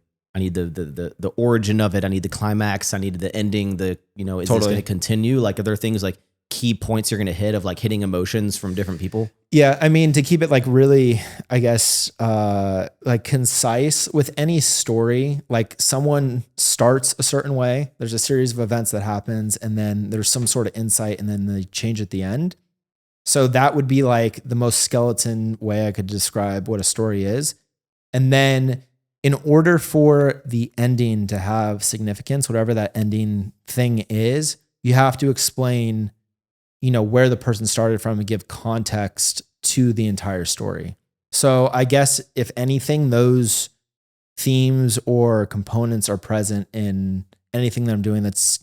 origin of it. I need the climax. I need the ending. Is this going to continue? Like, are there things like key points you're going to hit of like hitting emotions from different people? Yeah. I mean, to keep it like really, I guess, like concise with any story, like someone starts a certain way, there's a series of events that happens, and then there's some sort of insight, and then they change at the end. So that would be like the most skeleton way I could describe what a story is. And then in order for the ending to have significance, whatever that ending thing is, you have to explain, where the person started from and give context to the entire story. So I guess if anything, those themes or components are present in anything that I'm doing that's,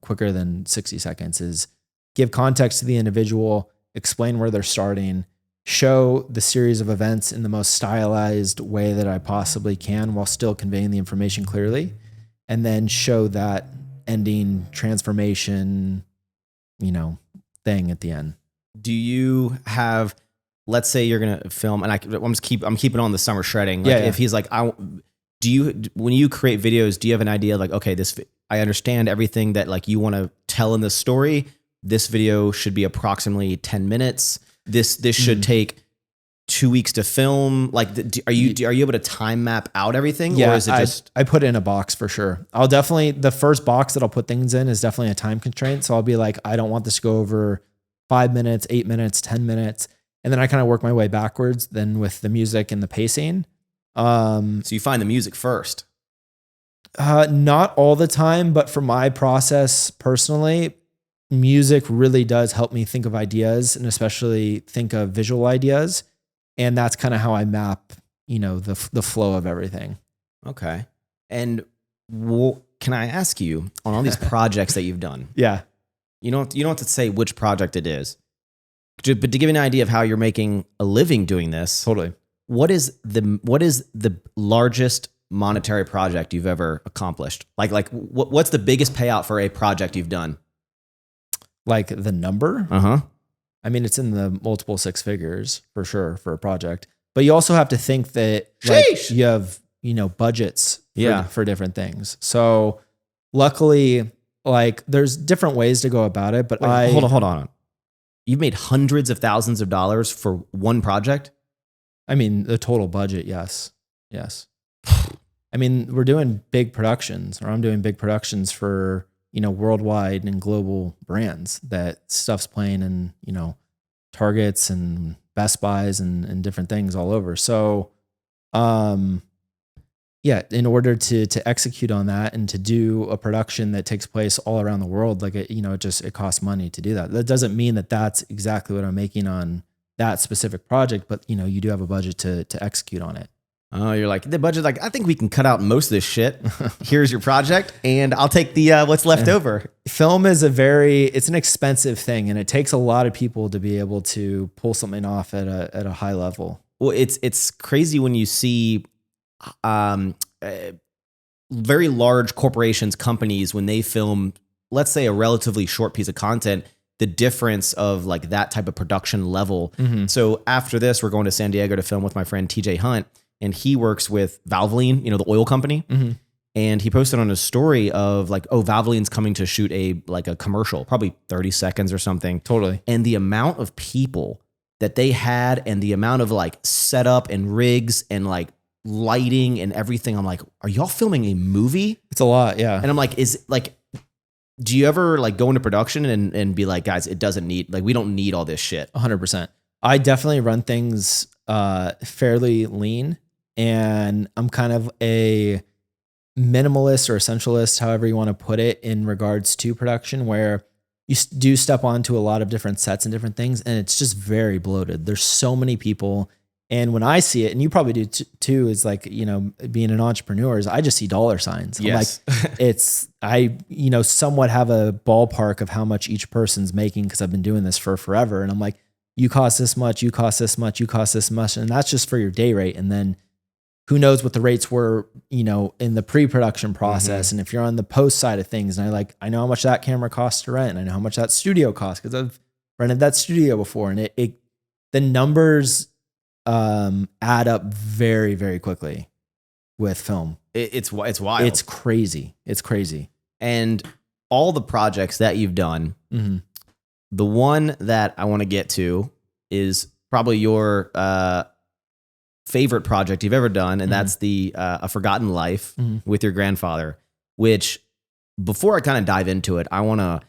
quicker than 60 seconds, is give context to the individual, explain where they're starting, show the series of events in the most stylized way that I possibly can while still conveying the information clearly, and then show that ending transformation, thing at the end. Do you have, let's say you're going to film, and I'm keeping on the summer shredding. Like if he's like, when you create videos, do you have an idea like, okay, I understand everything that like you want to tell in this story. This video should be approximately 10 minutes. This should take 2 weeks to film. Like, are you able to time map out everything? Yeah, or is it just, I put it in a box for sure. The first box that I'll put things in is definitely a time constraint. So I'll be like, I don't want this to go over 5 minutes, 8 minutes, 10 minutes. And then I kind of work my way backwards then with the music and the pacing. So you find the music first? Not all the time, but for my process personally, music really does help me think of ideas, and especially think of visual ideas. And that's kind of how I map, the flow of everything. Okay. And can I ask you, on all these projects that you've done? Yeah. You don't have to say which project it is, but to give you an idea of how you're making a living doing this. Totally. What is the largest monetary project you've ever accomplished? Like what's the biggest payout for a project you've done? Like the number? Uh-huh. I mean, it's in the multiple six figures for sure for a project, but you also have to think that like, you have, budgets for different things. So luckily, like there's different ways to go about it, but hold on. You've made hundreds of thousands of dollars for one project? I mean, the total budget. Yes. I mean, we're doing big productions, or I'm doing big productions for, worldwide and global brands. That stuff's playing in, Targets and Best Buys and different things all over. So, in order to execute on that and to do a production that takes place all around the world, like it costs money to do that. That doesn't mean that that's exactly what I'm making on that specific project, but you do have a budget to execute on it. Oh, you're like, the budget, like, I think we can cut out most of this shit. Here's your project, and I'll take the what's left over. Film is it's an expensive thing, and it takes a lot of people to be able to pull something off at a high level. Well, it's crazy when you see very large corporations, companies, when they film, let's say, a relatively short piece of content, the difference of like that type of production level. Mm-hmm. So after this, we're going to San Diego to film with my friend TJ Hunt. And he works with Valvoline, the oil company. Mm-hmm. And he posted on his story of like, Valvoline's coming to shoot a commercial, probably 30 seconds or something. Totally. And the amount of people that they had and the amount of like setup and rigs and like lighting and everything. I'm like, are y'all filming a movie? It's a lot. Yeah. And I'm like, do you ever like go into production and be like, guys, we don't need all this shit? 100%. I definitely run things fairly lean. And I'm kind of a minimalist or essentialist, however you want to put it, in regards to production, where you do step onto a lot of different sets and different things, and it's just very bloated. There's so many people, And when I see it, and you probably do too, is like, being an entrepreneur is I just see dollar signs. Yes. I'm like, I somewhat have a ballpark of how much each person's making because I've been doing this for forever. And I'm like, you cost this much, you cost this much, you cost this much. And that's just for your day rate. And then who knows what the rates were, in the pre-production process. And if you're on the post side of things, and I know how much that camera costs to rent, and I know how much that studio costs because I've rented that studio before. And the numbers add up very, very quickly with film. It's wild. It's crazy. It's crazy. And all the projects that you've done, the one that I want to get to is probably your favorite project you've ever done, and that's the A Forgotten Life with your grandfather, which before I kind of dive into it, I want to,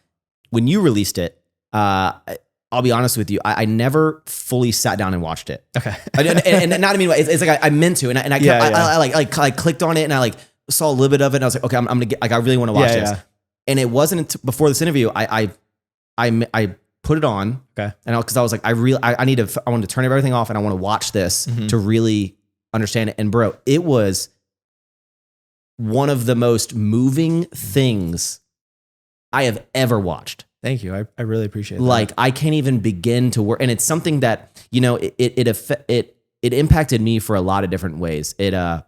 when you released it, I'll be honest with you, I never fully sat down and watched it. Okay. and not in a mean way. It's like I meant to, and I clicked on it, and I like saw a little bit of it, and I was like, okay, I'm gonna get, like, I really want to watch this. Yeah. And it wasn't before this interview, I put it on, okay, and because I was like, I wanted to turn everything off, and I want to watch this to really understand it. And bro, it was one of the most moving things I have ever watched. Thank you. I really appreciate that. Like, I can't even begin to work. And it's something that, it impacted me for a lot of different ways. My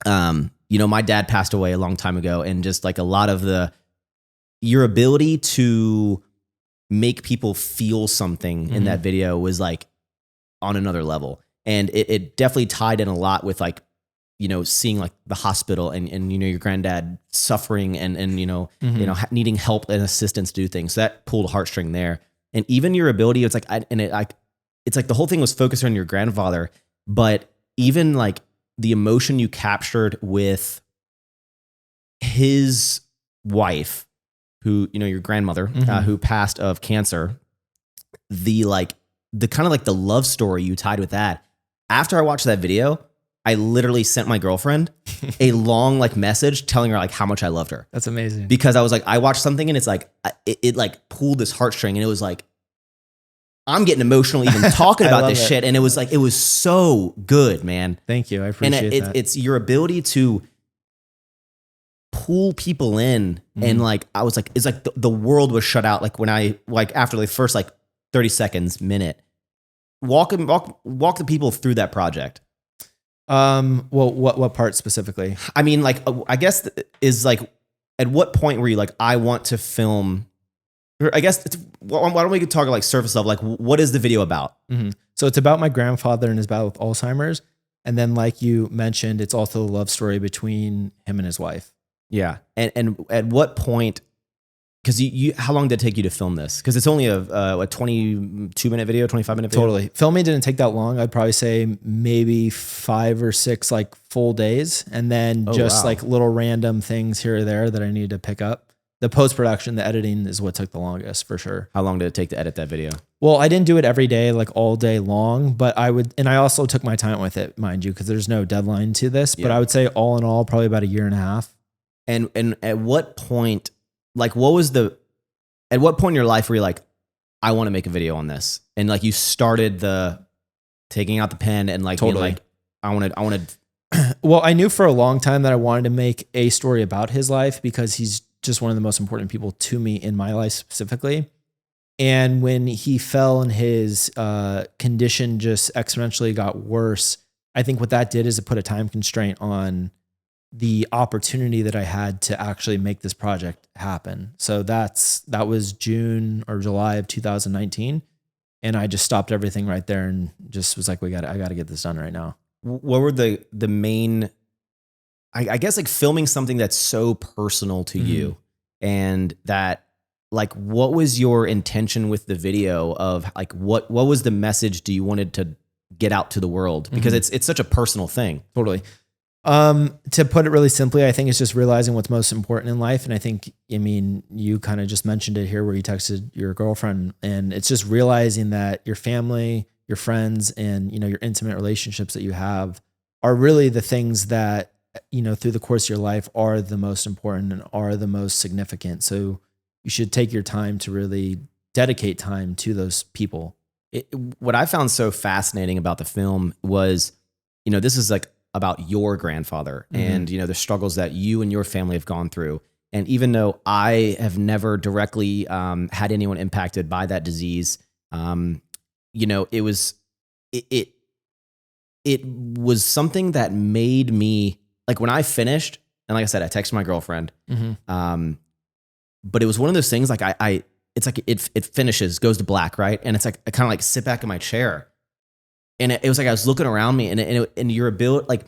dad passed away a long time ago, and just like a lot of your ability to make people feel something in that video was like on another level. And it definitely tied in a lot with like, seeing like the hospital and your granddad suffering and needing help and assistance to do things. So that pulled a heartstring there. And even your ability, it's like, it's like the whole thing was focused on your grandfather, but even like the emotion you captured with his wife, who, your grandmother, who passed of cancer, the kind of like the love story you tied with that. After I watched that video, I literally sent my girlfriend a long like message telling her like how much I loved her. That's amazing. Because I was like, I watched something and it's like, it like pulled this heartstring, and it was like, I'm getting emotional even talking about this shit. And it was like, it was so good, man. Thank you. I appreciate that. It's your ability to pull people in. And like, I was like, it's like the world was shut out. Like when after the first like 30 seconds, minute, walk the people through that project. Well, what part specifically? I mean, like, I guess is like, at what point were you like, I want to film? Or I guess why don't we talk like surface level? Like, what is the video about? So it's about my grandfather and his battle with Alzheimer's, and then like you mentioned, it's also a love story between him and his wife. Yeah, and at what point? Because how long did it take you to film this? Because it's only a 22-minute video, 25-minute video. Totally. Filming didn't take that long. I'd probably say maybe 5 or 6 like full days, and then like little random things here or there that I needed to pick up. The post-production, the editing is what took the longest for sure. How long did it take to edit that video? Well, I didn't do it every day, like all day long, but I also took my time with it, mind you, because there's no deadline to this, but I would say all in all, probably about 1.5 years. And at what point, like, at what point in your life were you like, I want to make a video on this? And like, you started taking out the pen and like, totally. Being like, I wanted. Well, I knew for a long time that I wanted to make a story about his life because he's just one of the most important people to me in my life specifically. And when he fell and his condition just exponentially got worse, I think what that did is it put a time constraint on the opportunity that I had to actually make this project happen. So that was June or July of 2019. And I just stopped everything right there and just was like, I got to get this done right now. What were the main, I guess, like filming something that's so personal to you, and that, like, what was your intention with the video of like, what was the message do you wanted to get out to the world? Because it's such a personal thing. Totally. To put it really simply, I think it's just realizing what's most important in life. And I think, you kind of just mentioned it here where you texted your girlfriend, and it's just realizing that your family, your friends, and, your intimate relationships that you have are really the things that, through the course of your life are the most important and are the most significant. So you should take your time to really dedicate time to those people. what I found so fascinating about the film was, this is like about your grandfather and, the struggles that you and your family have gone through. And even though I have never directly had anyone impacted by that disease, it was something that made me, like when I finished, and like I said, I texted my girlfriend, but it was one of those things like it's like it finishes, goes to black, right? And it's like I kind of like sit back in my chair, and it was like I was looking around me, and your ability, like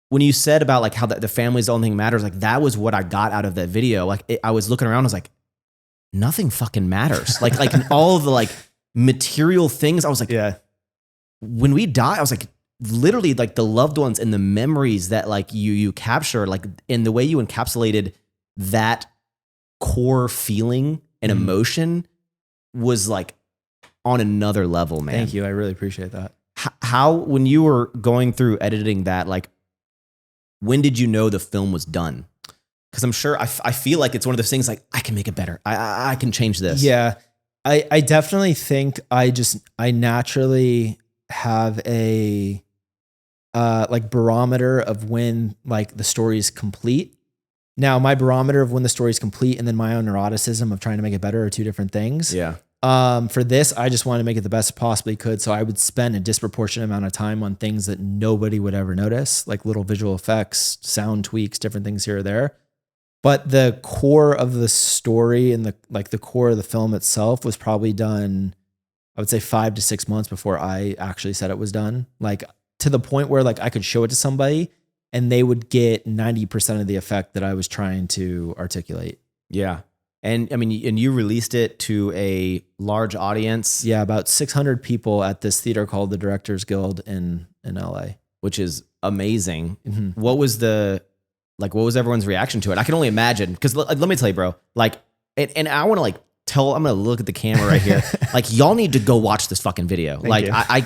when you said about like how the family's the only thing matters, like that was what I got out of that video. Like I was looking around, I was like, nothing fucking matters. like all of the like material things, I was like, Yeah. When we die, I was like, literally like the loved ones and the memories that like you capture, like in the way you encapsulated that core feeling and emotion was like on another level, man. Thank you. I really appreciate that. How, when you were going through editing that, like, when did you know the film was done? Because I'm sure, I feel like it's one of those things like, I can make it better. I can change this. Yeah. I definitely think I naturally have a like barometer of when like the story is complete. Now, my barometer of when the story is complete and then my own neuroticism of trying to make it better are two different things. Yeah. For this, I just wanted to make it the best I possibly could. So I would spend a disproportionate amount of time on things that nobody would ever notice, like little visual effects, sound tweaks, different things here or there. But the core of the story and the core of the film itself was probably done, I would say 5 to 6 months before I actually said it was done. Like to the point where like I could show it to somebody and they would get 90% of the effect that I was trying to articulate. Yeah. And I mean, and you released it to a large audience. Yeah, about 600 people at this theater called the Directors Guild in LA. Which is amazing. Mm-hmm. What was everyone's reaction to it? I can only imagine. Because let me tell you, bro, like, and I want to like I'm going to look at the camera right here. Like, y'all need to go watch this fucking video. Thank like,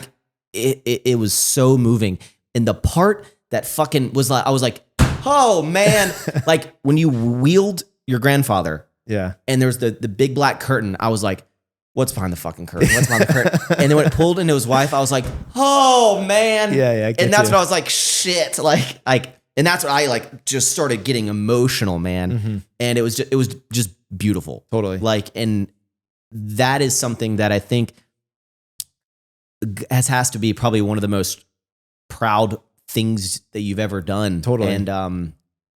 you. It was so moving. And the part that fucking was like, I was like, oh man, like when you wheeled your grandfather. Yeah. And there was the big black curtain. I was like, what's behind the fucking curtain? What's behind the curtain? And then when it pulled into his wife, I was like, oh man. Yeah. And that's what I was like, shit. Like, and that's what I like just started getting emotional, man. Mm-hmm. And it was just beautiful. Totally. Like, and that is something that I think has to be probably one of the most proud things that you've ever done. Totally. And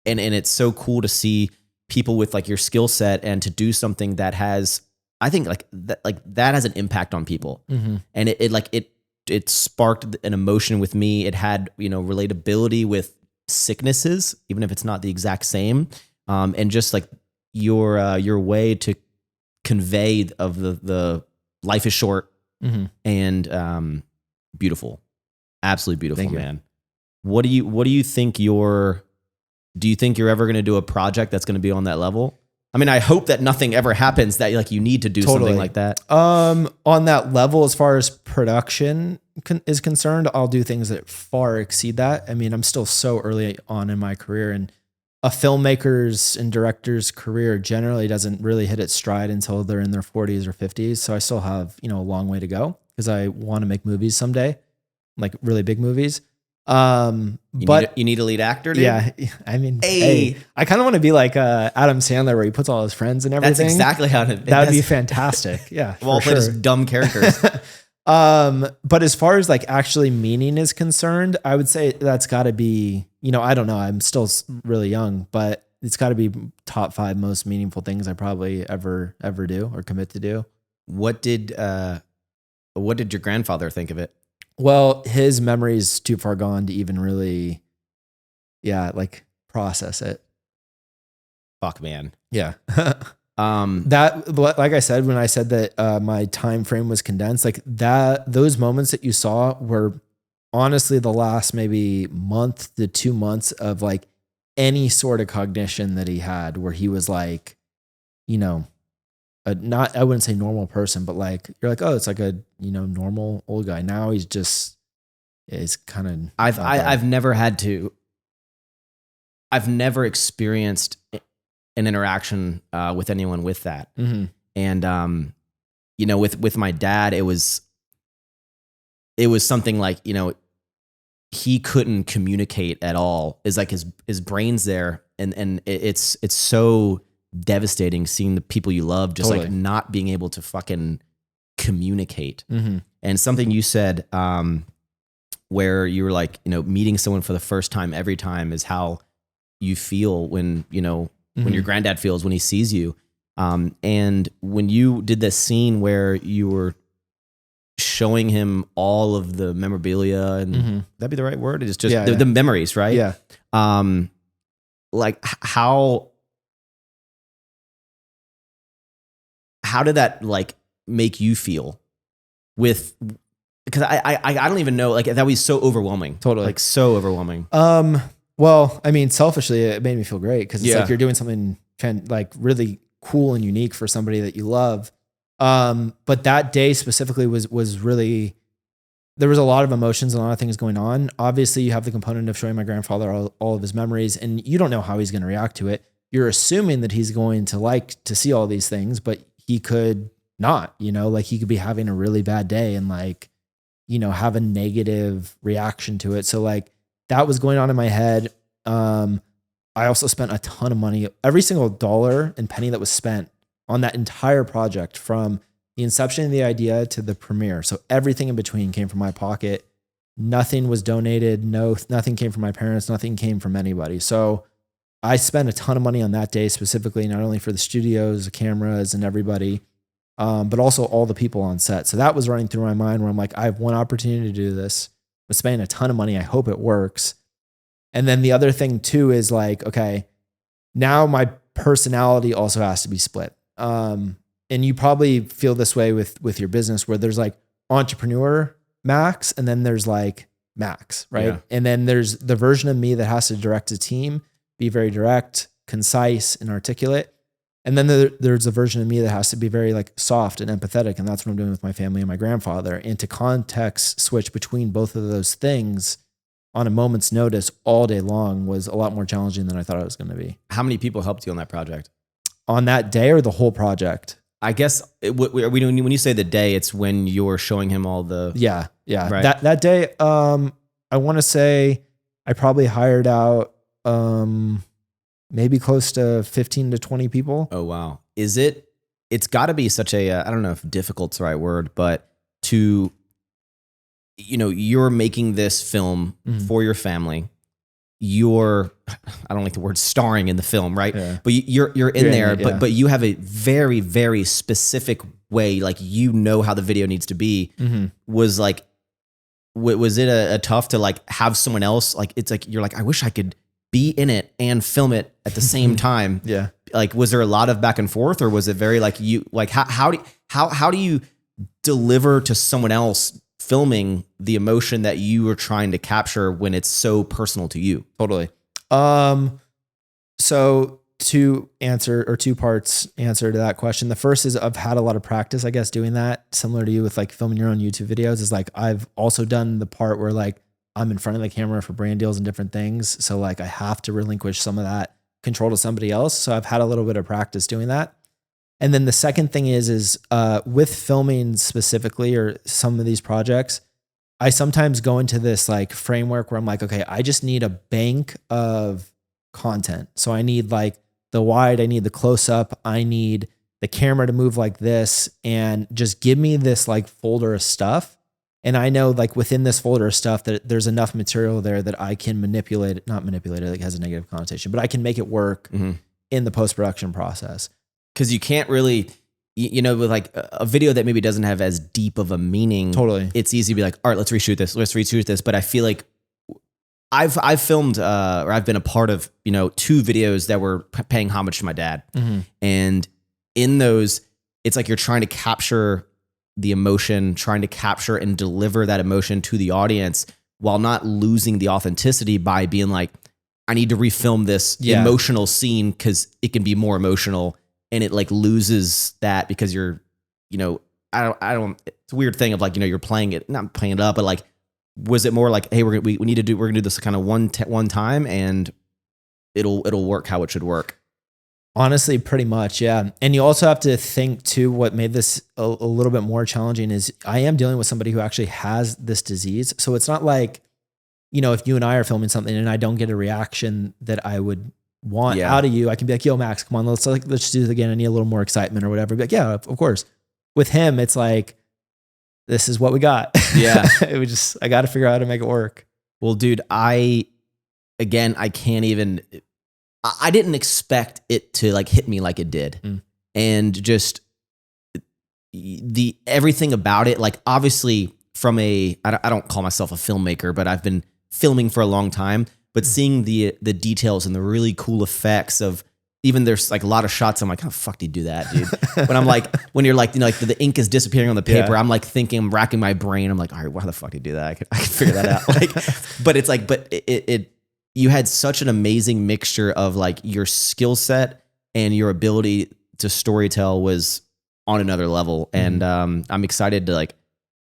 it's so cool to see people with like your skill set and to do something that has, I think that has an impact on people. Mm-hmm. And it sparked an emotion with me. It had, relatability with sicknesses, even if it's not the exact same. And just like your way to convey of the life is short and beautiful, absolutely beautiful. Thank man. What do you think do you think you're ever going to do a project that's going to be on that level? I mean, I hope that nothing ever happens that like you need to do something like that. On that level, as far as production is concerned, I'll do things that far exceed that. I mean, I'm still so early on in my career, and a filmmaker's and director's career generally doesn't really hit its stride until they're in their 40s or 50s. So I still have, a long way to go because I want to make movies someday, like really big movies. You need a lead actor, dude? Yeah. I mean, hey, I kind of want to be like Adam Sandler, where he puts all his friends and everything. That's exactly how that would be fantastic. Yeah. Well, play just dumb characters. But as far as like actually meaning is concerned, I would say that's got to be, I don't know. I'm still really young, but it's got to be top 5 most meaningful things I probably ever do or commit to do. What did your grandfather think of it? Well, his memory's too far gone to even really, process it. Fuck, man. Yeah. That, like I said, when I said that my time frame was condensed, like those moments that you saw were honestly the last maybe month to 2 months of like any sort of cognition that he had, where he was like, I wouldn't say normal person, but like, you're like, oh, it's like a, normal old guy. Now he's kind of, I've never experienced an interaction with anyone with that. Mm-hmm. And, with my dad, it was it was something like, he couldn't communicate at all. Is like his brain's there, and it's so devastating seeing the people you love just like not being able to fucking communicate. And something you said, where you were like, meeting someone for the first time every time is how you feel when when your granddad feels when he sees you. And when you did this scene where you were showing him all of the memorabilia, and that'd be the right word. It's just the memories, right? Yeah. Like how did that like make you feel with, because I don't even know, like that was so overwhelming. Totally. Like so overwhelming. Well, I mean, selfishly, it made me feel great because it's like you're doing something like really cool and unique for somebody that you love. But that day specifically was really, there was a lot of emotions and a lot of things going on. Obviously, you have the component of showing my grandfather all of his memories, and you don't know how he's going to react to it. You're assuming that he's going to like to see all these things, but he could not, like he could be having a really bad day and like, have a negative reaction to it. So like that was going on in my head. I also spent a ton of money. Every single dollar and penny that was spent on that entire project, from the inception of the idea to the premiere. So everything in between came from my pocket. Nothing was donated. Nothing came from my parents. Nothing came from anybody. So I spent a ton of money on that day specifically, not only for the studios, the cameras, and everybody, but also all the people on set. So that was running through my mind where I'm like, I have one opportunity to do this. I'm spending a ton of money. I hope it works. And then the other thing too is like, okay, now my personality also has to be split. And you probably feel this way with your business, where there's like entrepreneur Max, and then there's like Max, right? Yeah. And then there's the version of me that has to direct a team, be very direct, concise, and articulate. And then there's a version of me that has to be very like soft and empathetic. And that's what I'm doing with my family and my grandfather. And to context switch between both of those things on a moment's notice all day long was a lot more challenging than I thought it was going to be. How many people helped you on that project? On that day, or the whole project? I guess when you say the day, it's when you're showing him all the... Yeah. Right. That day, I want to say I probably hired out maybe close to 15 to 20 people. Oh, wow. It's got to be such a, I don't know if difficult's the right word, but to, you're making this film for your family. I don't like the word starring in the film, right? Yeah. But you're in there, but you have a very, very specific way, like how the video needs to be. Was like, was it a tough to like have someone else, like it's like you're like, I wish I could be in it and film it at the same time. Yeah. Like, was there a lot of back and forth, or was it very like how do you deliver to someone else filming the emotion that you are trying to capture when it's so personal to you? Totally. So two parts answer to that question. The first is I've had a lot of practice, I guess, doing that, similar to you with like filming your own YouTube videos. Is like, I've also done the part where like I'm in front of the camera for brand deals and different things. So like I have to relinquish some of that control to somebody else. So I've had a little bit of practice doing that. And then the second thing is with filming specifically, or some of these projects, I sometimes go into this like framework where I'm like, okay, I just need a bank of content. So I need like the wide, I need the close up, I need the camera to move like this, and just give me this like folder of stuff. And I know like within this folder of stuff that there's enough material there that I can not manipulate it, like it has a negative connotation, but I can make it work in the post-production process. Because you can't really, with like a video that maybe doesn't have as deep of a meaning. Totally. It's easy to be like, all right, let's reshoot this. But I feel like I've filmed or I've been a part of, 2 videos that were paying homage to my dad. And in those, it's like you're trying to capture the emotion, trying to capture and deliver that emotion to the audience while not losing the authenticity by being like, I need to refilm this emotional scene because it can be more emotional. And it like loses that because you're, I don't, it's a weird thing of like, you're playing it, not playing it up, but like, was it more like, hey, we're gonna do this kind of one time and it'll work how it should work? Honestly, pretty much, yeah. And you also have to think too, what made this a little bit more challenging is I am dealing with somebody who actually has this disease. So it's not like, if you and I are filming something and I don't get a reaction that I would want out of you, I can be like, yo, Max, come on, let's do this again. I need a little more excitement or whatever. Be like, yeah, of course. With him, it's like, this is what we got. Yeah. I got to figure out how to make it work. Well, dude, I can't even, I didn't expect it to like hit me like it did. And just everything about it, like obviously from I don't call myself a filmmaker, but I've been filming for a long time, but seeing the details and the really cool effects of, even there's like a lot of shots, I'm like, how the fuck do you do that, dude? But I'm like, when you're like, like the ink is disappearing on the paper, I'm like thinking, I'm racking my brain. I'm like, all right, how the fuck do you do that? I can figure that out. Like, but it's like, you had such an amazing mixture of like your skill set and your ability to storytell was on another level. And I'm excited to like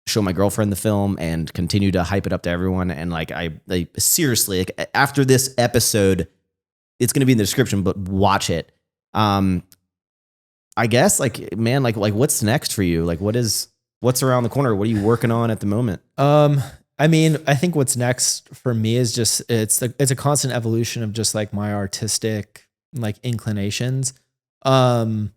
show my girlfriend the film and continue to hype it up to everyone. And like, I seriously, like after this episode, it's going to be in the description, but watch it. I guess like, man, like what's next for you? Like what's around the corner? What are you working on at the moment? I mean, I think what's next for me is just, it's a constant evolution of just like my artistic like inclinations. I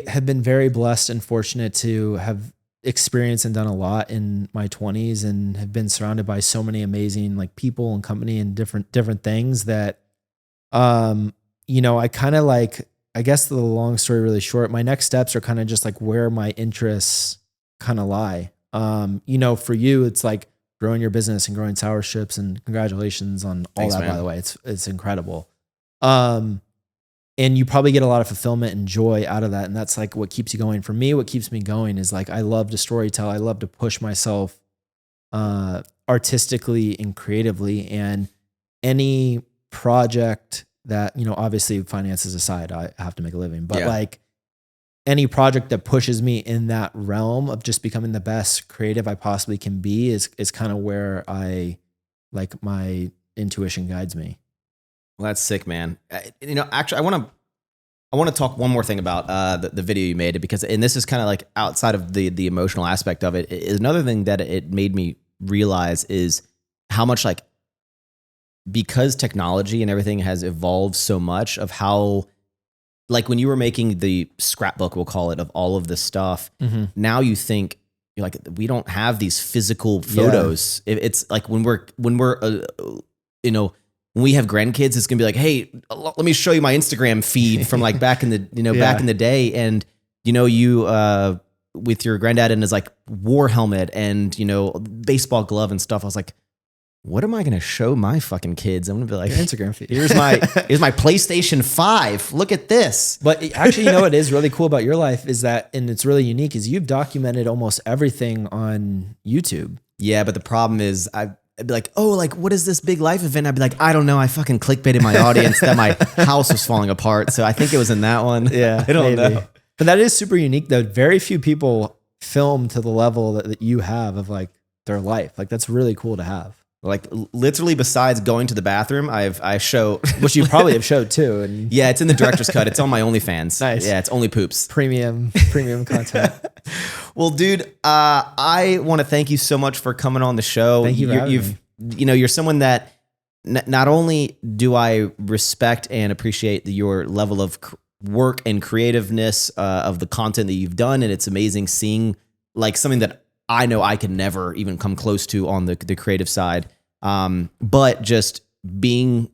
have been very blessed and fortunate to have experienced and done a lot in my 20s and have been surrounded by so many amazing like people and company and different things that, I kind of like, I guess the long story really short, my next steps are kind of just like where my interests kind of lie. For you, it's like growing your business and growing Sour Ships, and congratulations on all that, man. By the way, it's incredible. And you probably get a lot of fulfillment and joy out of that. And that's like what keeps you going. For me, what keeps me going is like, I love to storytell. I love to push myself, artistically and creatively, and any project that, obviously finances aside, I have to make a living, but like any project that pushes me in that realm of just becoming the best creative I possibly can be is kind of where my intuition guides me. Well, that's sick, man. Actually, I want to talk one more thing about the video you made, because, and this is kind of like outside of the emotional aspect of it, is another thing that it made me realize is how much like, because technology and everything has evolved so much, of how, like when you were making the scrapbook, we'll call it, of all of this stuff, now you think, you're like, we don't have these physical photos. It's like when we're when we have grandkids, it's gonna be like, hey, let me show you my Instagram feed from like back in the, back in the day. And, you, with your granddad and his like war helmet and, baseball glove and stuff, I was like, what am I going to show my fucking kids? I'm going to be like, your Instagram feed. Here's my PlayStation 5. Look at this. But actually, what is really cool about your life is that, and it's really unique, is you've documented almost everything on YouTube. Yeah. But the problem is I'd be like, oh, like, what is this big life event? I'd be like, I don't know. I fucking clickbaited my audience that my house was falling apart. So I think it was in that one. Yeah. I don't know. But that is super unique though. Very few people film to the level that you have of like their life. Like that's really cool to have. Like literally, besides going to the bathroom, I show, which you probably have showed too. And yeah, it's in the director's cut. It's on my OnlyFans. Nice. Yeah, it's only poops. Premium content. Well, dude, I want to thank you so much for coming on the show. Thank you for having me. You're someone that not only do I respect and appreciate your level of work and creativeness of the content that you've done, and it's amazing seeing like something that I know I can never even come close to on the creative side. But just being,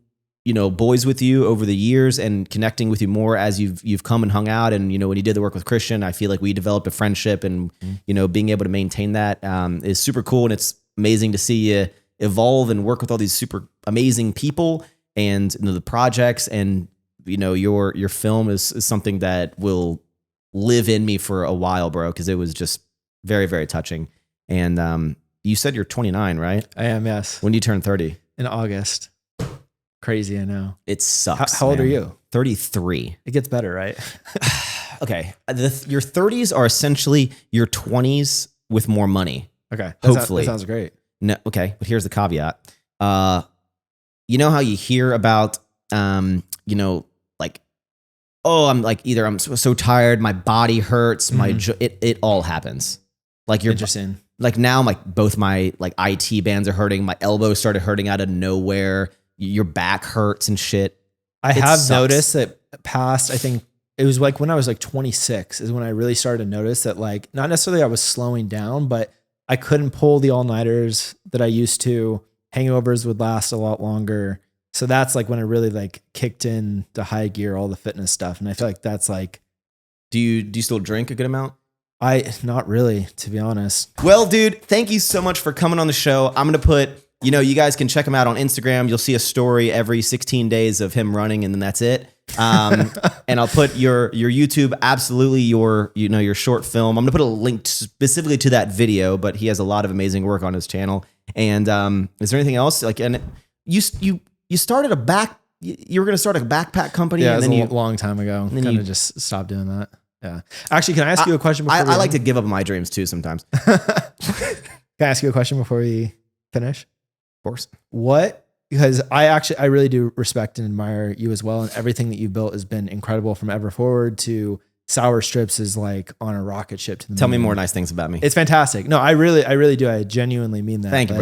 boys with you over the years and connecting with you more as you've come and hung out. And, when you did the work with Christian, I feel like we developed a friendship, and, being able to maintain that is super cool. And it's amazing to see you evolve and work with all these super amazing people and the projects. And, your film is something that will live in me for a while, bro. 'Cause it was just very, very touching. And you said you're 29, right? I am, yes. When do you turn 30? In August. Crazy, I know. It sucks. How old are you? 33. It gets better, right? Okay. Your 30s are essentially your 20s with more money. Okay. Hopefully. That sounds great. No, okay. But here's the caveat. You know how you hear about, oh, I'm like, either I'm so tired, my body hurts, it all happens. Like you're Interesting. Like now, like both my like IT bands are hurting. My elbow started hurting out of nowhere. Your back hurts and shit. I have noticed that past, I think it was like when I was like 26 is when I really started to notice that, like, not necessarily I was slowing down, but I couldn't pull the all-nighters that I used to. Hangovers would last a lot longer. So that's like when I really like kicked in the high gear, all the fitness stuff. And I feel like that's like, do you still drink a good amount? Not really, to be honest. Well, dude, thank you so much for coming on the show. I'm going to put, you guys can check him out on Instagram. You'll see a story every 16 days of him running, and then that's it. And I'll put your YouTube, absolutely your short film. I'm going to put a link specifically to that video, but he has a lot of amazing work on his channel. And is there anything else? Like, and you started you were going to start a backpack company. Yeah, and it then was a long time ago. Kind of just stopped doing that. Yeah. Actually, can I ask you a question? I like to give up my dreams too sometimes. Can I ask you a question before we finish? Of course. Because I really do respect and admire you as well. And everything that you've built has been incredible, from Ever Forward to Sour Strips is like on a rocket ship to the moon. Tell me more nice things about me. It's fantastic. No, I really do. I genuinely mean that. Thank you,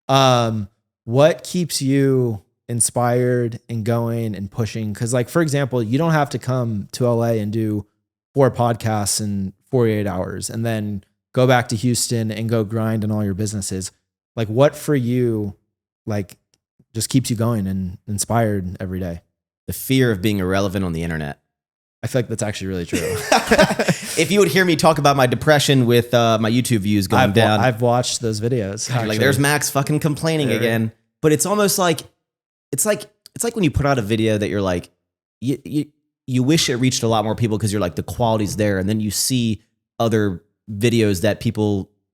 bro. What keeps you inspired and going and pushing? Because, like, for example, you don't have to come to LA and do 4 podcasts in 48 hours and then go back to Houston and go grind in all your businesses. Like, what for you, like, just keeps you going and inspired every day? The fear of being irrelevant on the internet. I feel like that's actually really true. If you would hear me talk about my depression with my YouTube views going down. I've watched those videos. God, like, there's Max fucking complaining again. But it's almost like, it's like when you put out a video that you're like, you wish it reached a lot more people because you're like, the quality's there. And then you see other videos that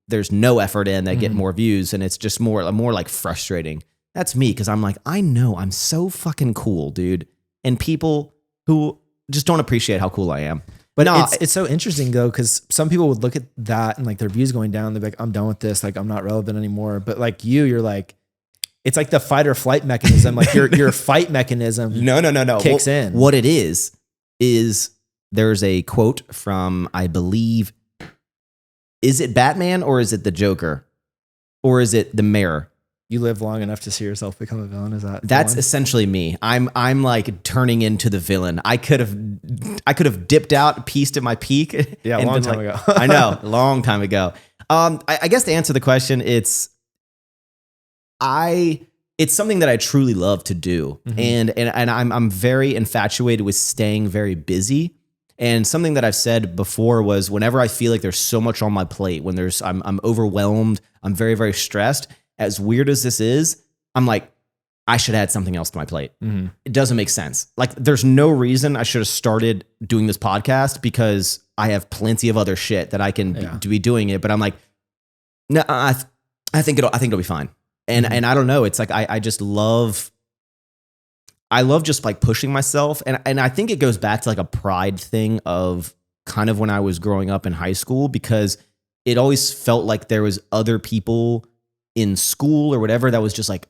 there's no effort in that get more views. And it's just more like frustrating. That's me. Cause I'm like, I know I'm so fucking cool, dude. And people who just don't appreciate how cool I am. But no, it's so interesting though, because some people would look at that and like their views going down. They're like, I'm done with this. Like, I'm not relevant anymore. But like you're like, it's like the fight or flight mechanism. Like your fight mechanism. No. Kicks in. What it is there's a quote from, I believe, is it Batman or is it the Joker? Or is it the Mayor? You live long enough to see yourself become a villain. Is that's essentially me. I'm like turning into the villain. I could have dipped out, pieced at my peak. Yeah, a long time ago. I know, a long time ago. I guess to answer the question, it's something that I truly love to do. And I'm very infatuated with staying very busy. And something that I've said before was, whenever I feel like there's so much on my plate, when I'm overwhelmed, I'm very, very stressed. As weird as this is, I'm like, I should add something else to my plate. It doesn't make sense. Like, there's no reason I should have started doing this podcast, because I have plenty of other shit that I can be doing it. But I'm like, no, I think it'll be fine. And I don't know. It's like, I love just like pushing myself. And I think it goes back to like a pride thing of kind of when I was growing up in high school, because it always felt like there was other people in school or whatever that was just like,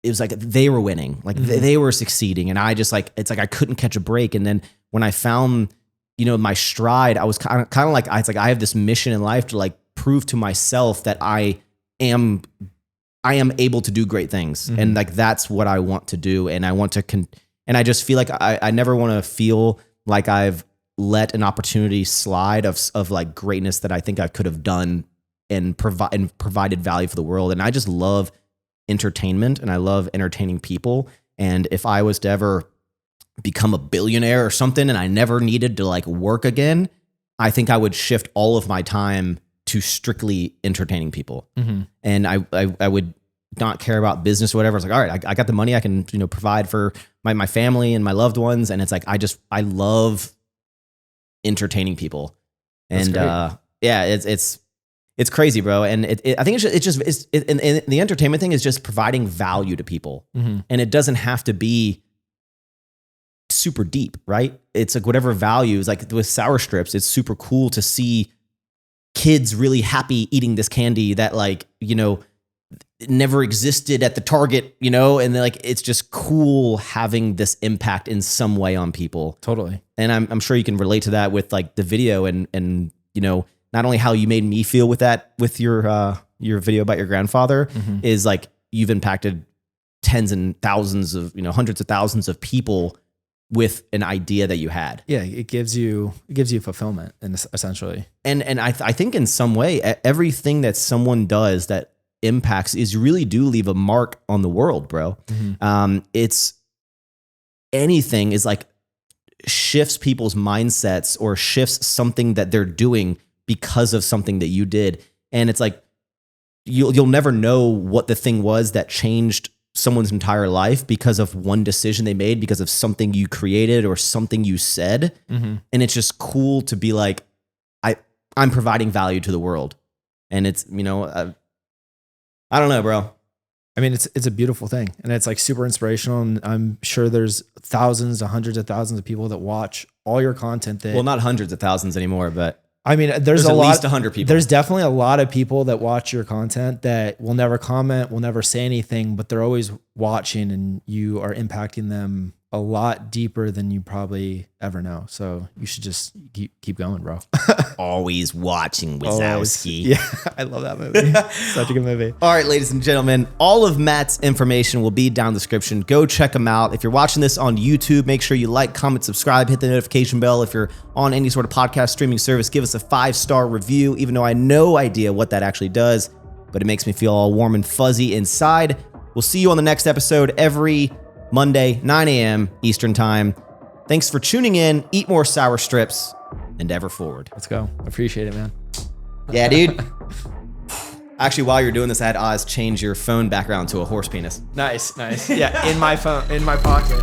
it was like they were winning, like they were succeeding. And I just like, it's like I couldn't catch a break. And then when I found, my stride, I was kind of like, it's like I have this mission in life to like prove to myself that I am able to do great things. And like, that's what I want to do. And I want to, and I just feel like I never want to feel like I've let an opportunity slide of like greatness that I think I could have done and provided value for the world. And I just love entertainment, and I love entertaining people. And if I was to ever become a billionaire or something and I never needed to like work again, I think I would shift all of my time to strictly entertaining people. And I would not care about business or whatever. It's like, all right, I got the money, I can, provide for my family and my loved ones. And it's like, I love entertaining people. And it's crazy, bro. And I think and the entertainment thing is just providing value to people. And it doesn't have to be super deep, right? It's like whatever values, like with Sour Strips, it's super cool to see kids really happy eating this candy that, like, never existed at the Target, you know, and like it's just cool having this impact in some way on people. Totally. And I'm sure you can relate to that with like the video and you know, not only how you made me feel with that with your video about your grandfather is like you've impacted tens and thousands of, you know, hundreds of thousands of people with an idea that you had. Yeah, it gives you fulfillment, and essentially. And I think in some way everything that someone does that impacts is really do leave a mark on the world, bro. It's anything is like shifts people's mindsets or shifts something that they're doing because of something that you did. And it's like you'll never know what the thing was that changed someone's entire life because of one decision they made, because of something you created or something you said. And it's just cool to be like, I'm providing value to the world. And it's, you know, I don't know, bro. I mean, it's a beautiful thing, and it's like super inspirational. And I'm sure there's thousands, hundreds of thousands of people that watch all your content. Well, not hundreds of thousands anymore, but I mean, there's at lot, least 100 people. There's definitely a lot of people that watch your content that will never comment, will never say anything, but they're always watching, and you are impacting them a lot deeper than you probably ever know. So you should just keep going, bro. Always watching Wazowski. Yeah, I love that movie. Such a good movie. All right, ladies and gentlemen, all of Matt's information will be down in the description. Go check him out. If you're watching this on YouTube, make sure you like, comment, subscribe, hit the notification bell. If you're on any sort of podcast streaming service, give us a 5-star review, even though I have no idea what that actually does, but it makes me feel all warm and fuzzy inside. We'll see you on the next episode every Monday, 9 a.m. Eastern time. Thanks for tuning in. Eat more sour strips and ever forward. Let's go. Appreciate it, man. Yeah, dude. Actually, while you're doing this, I had Oz change your phone background to a horse penis. Nice. Yeah, in my phone, in my pocket.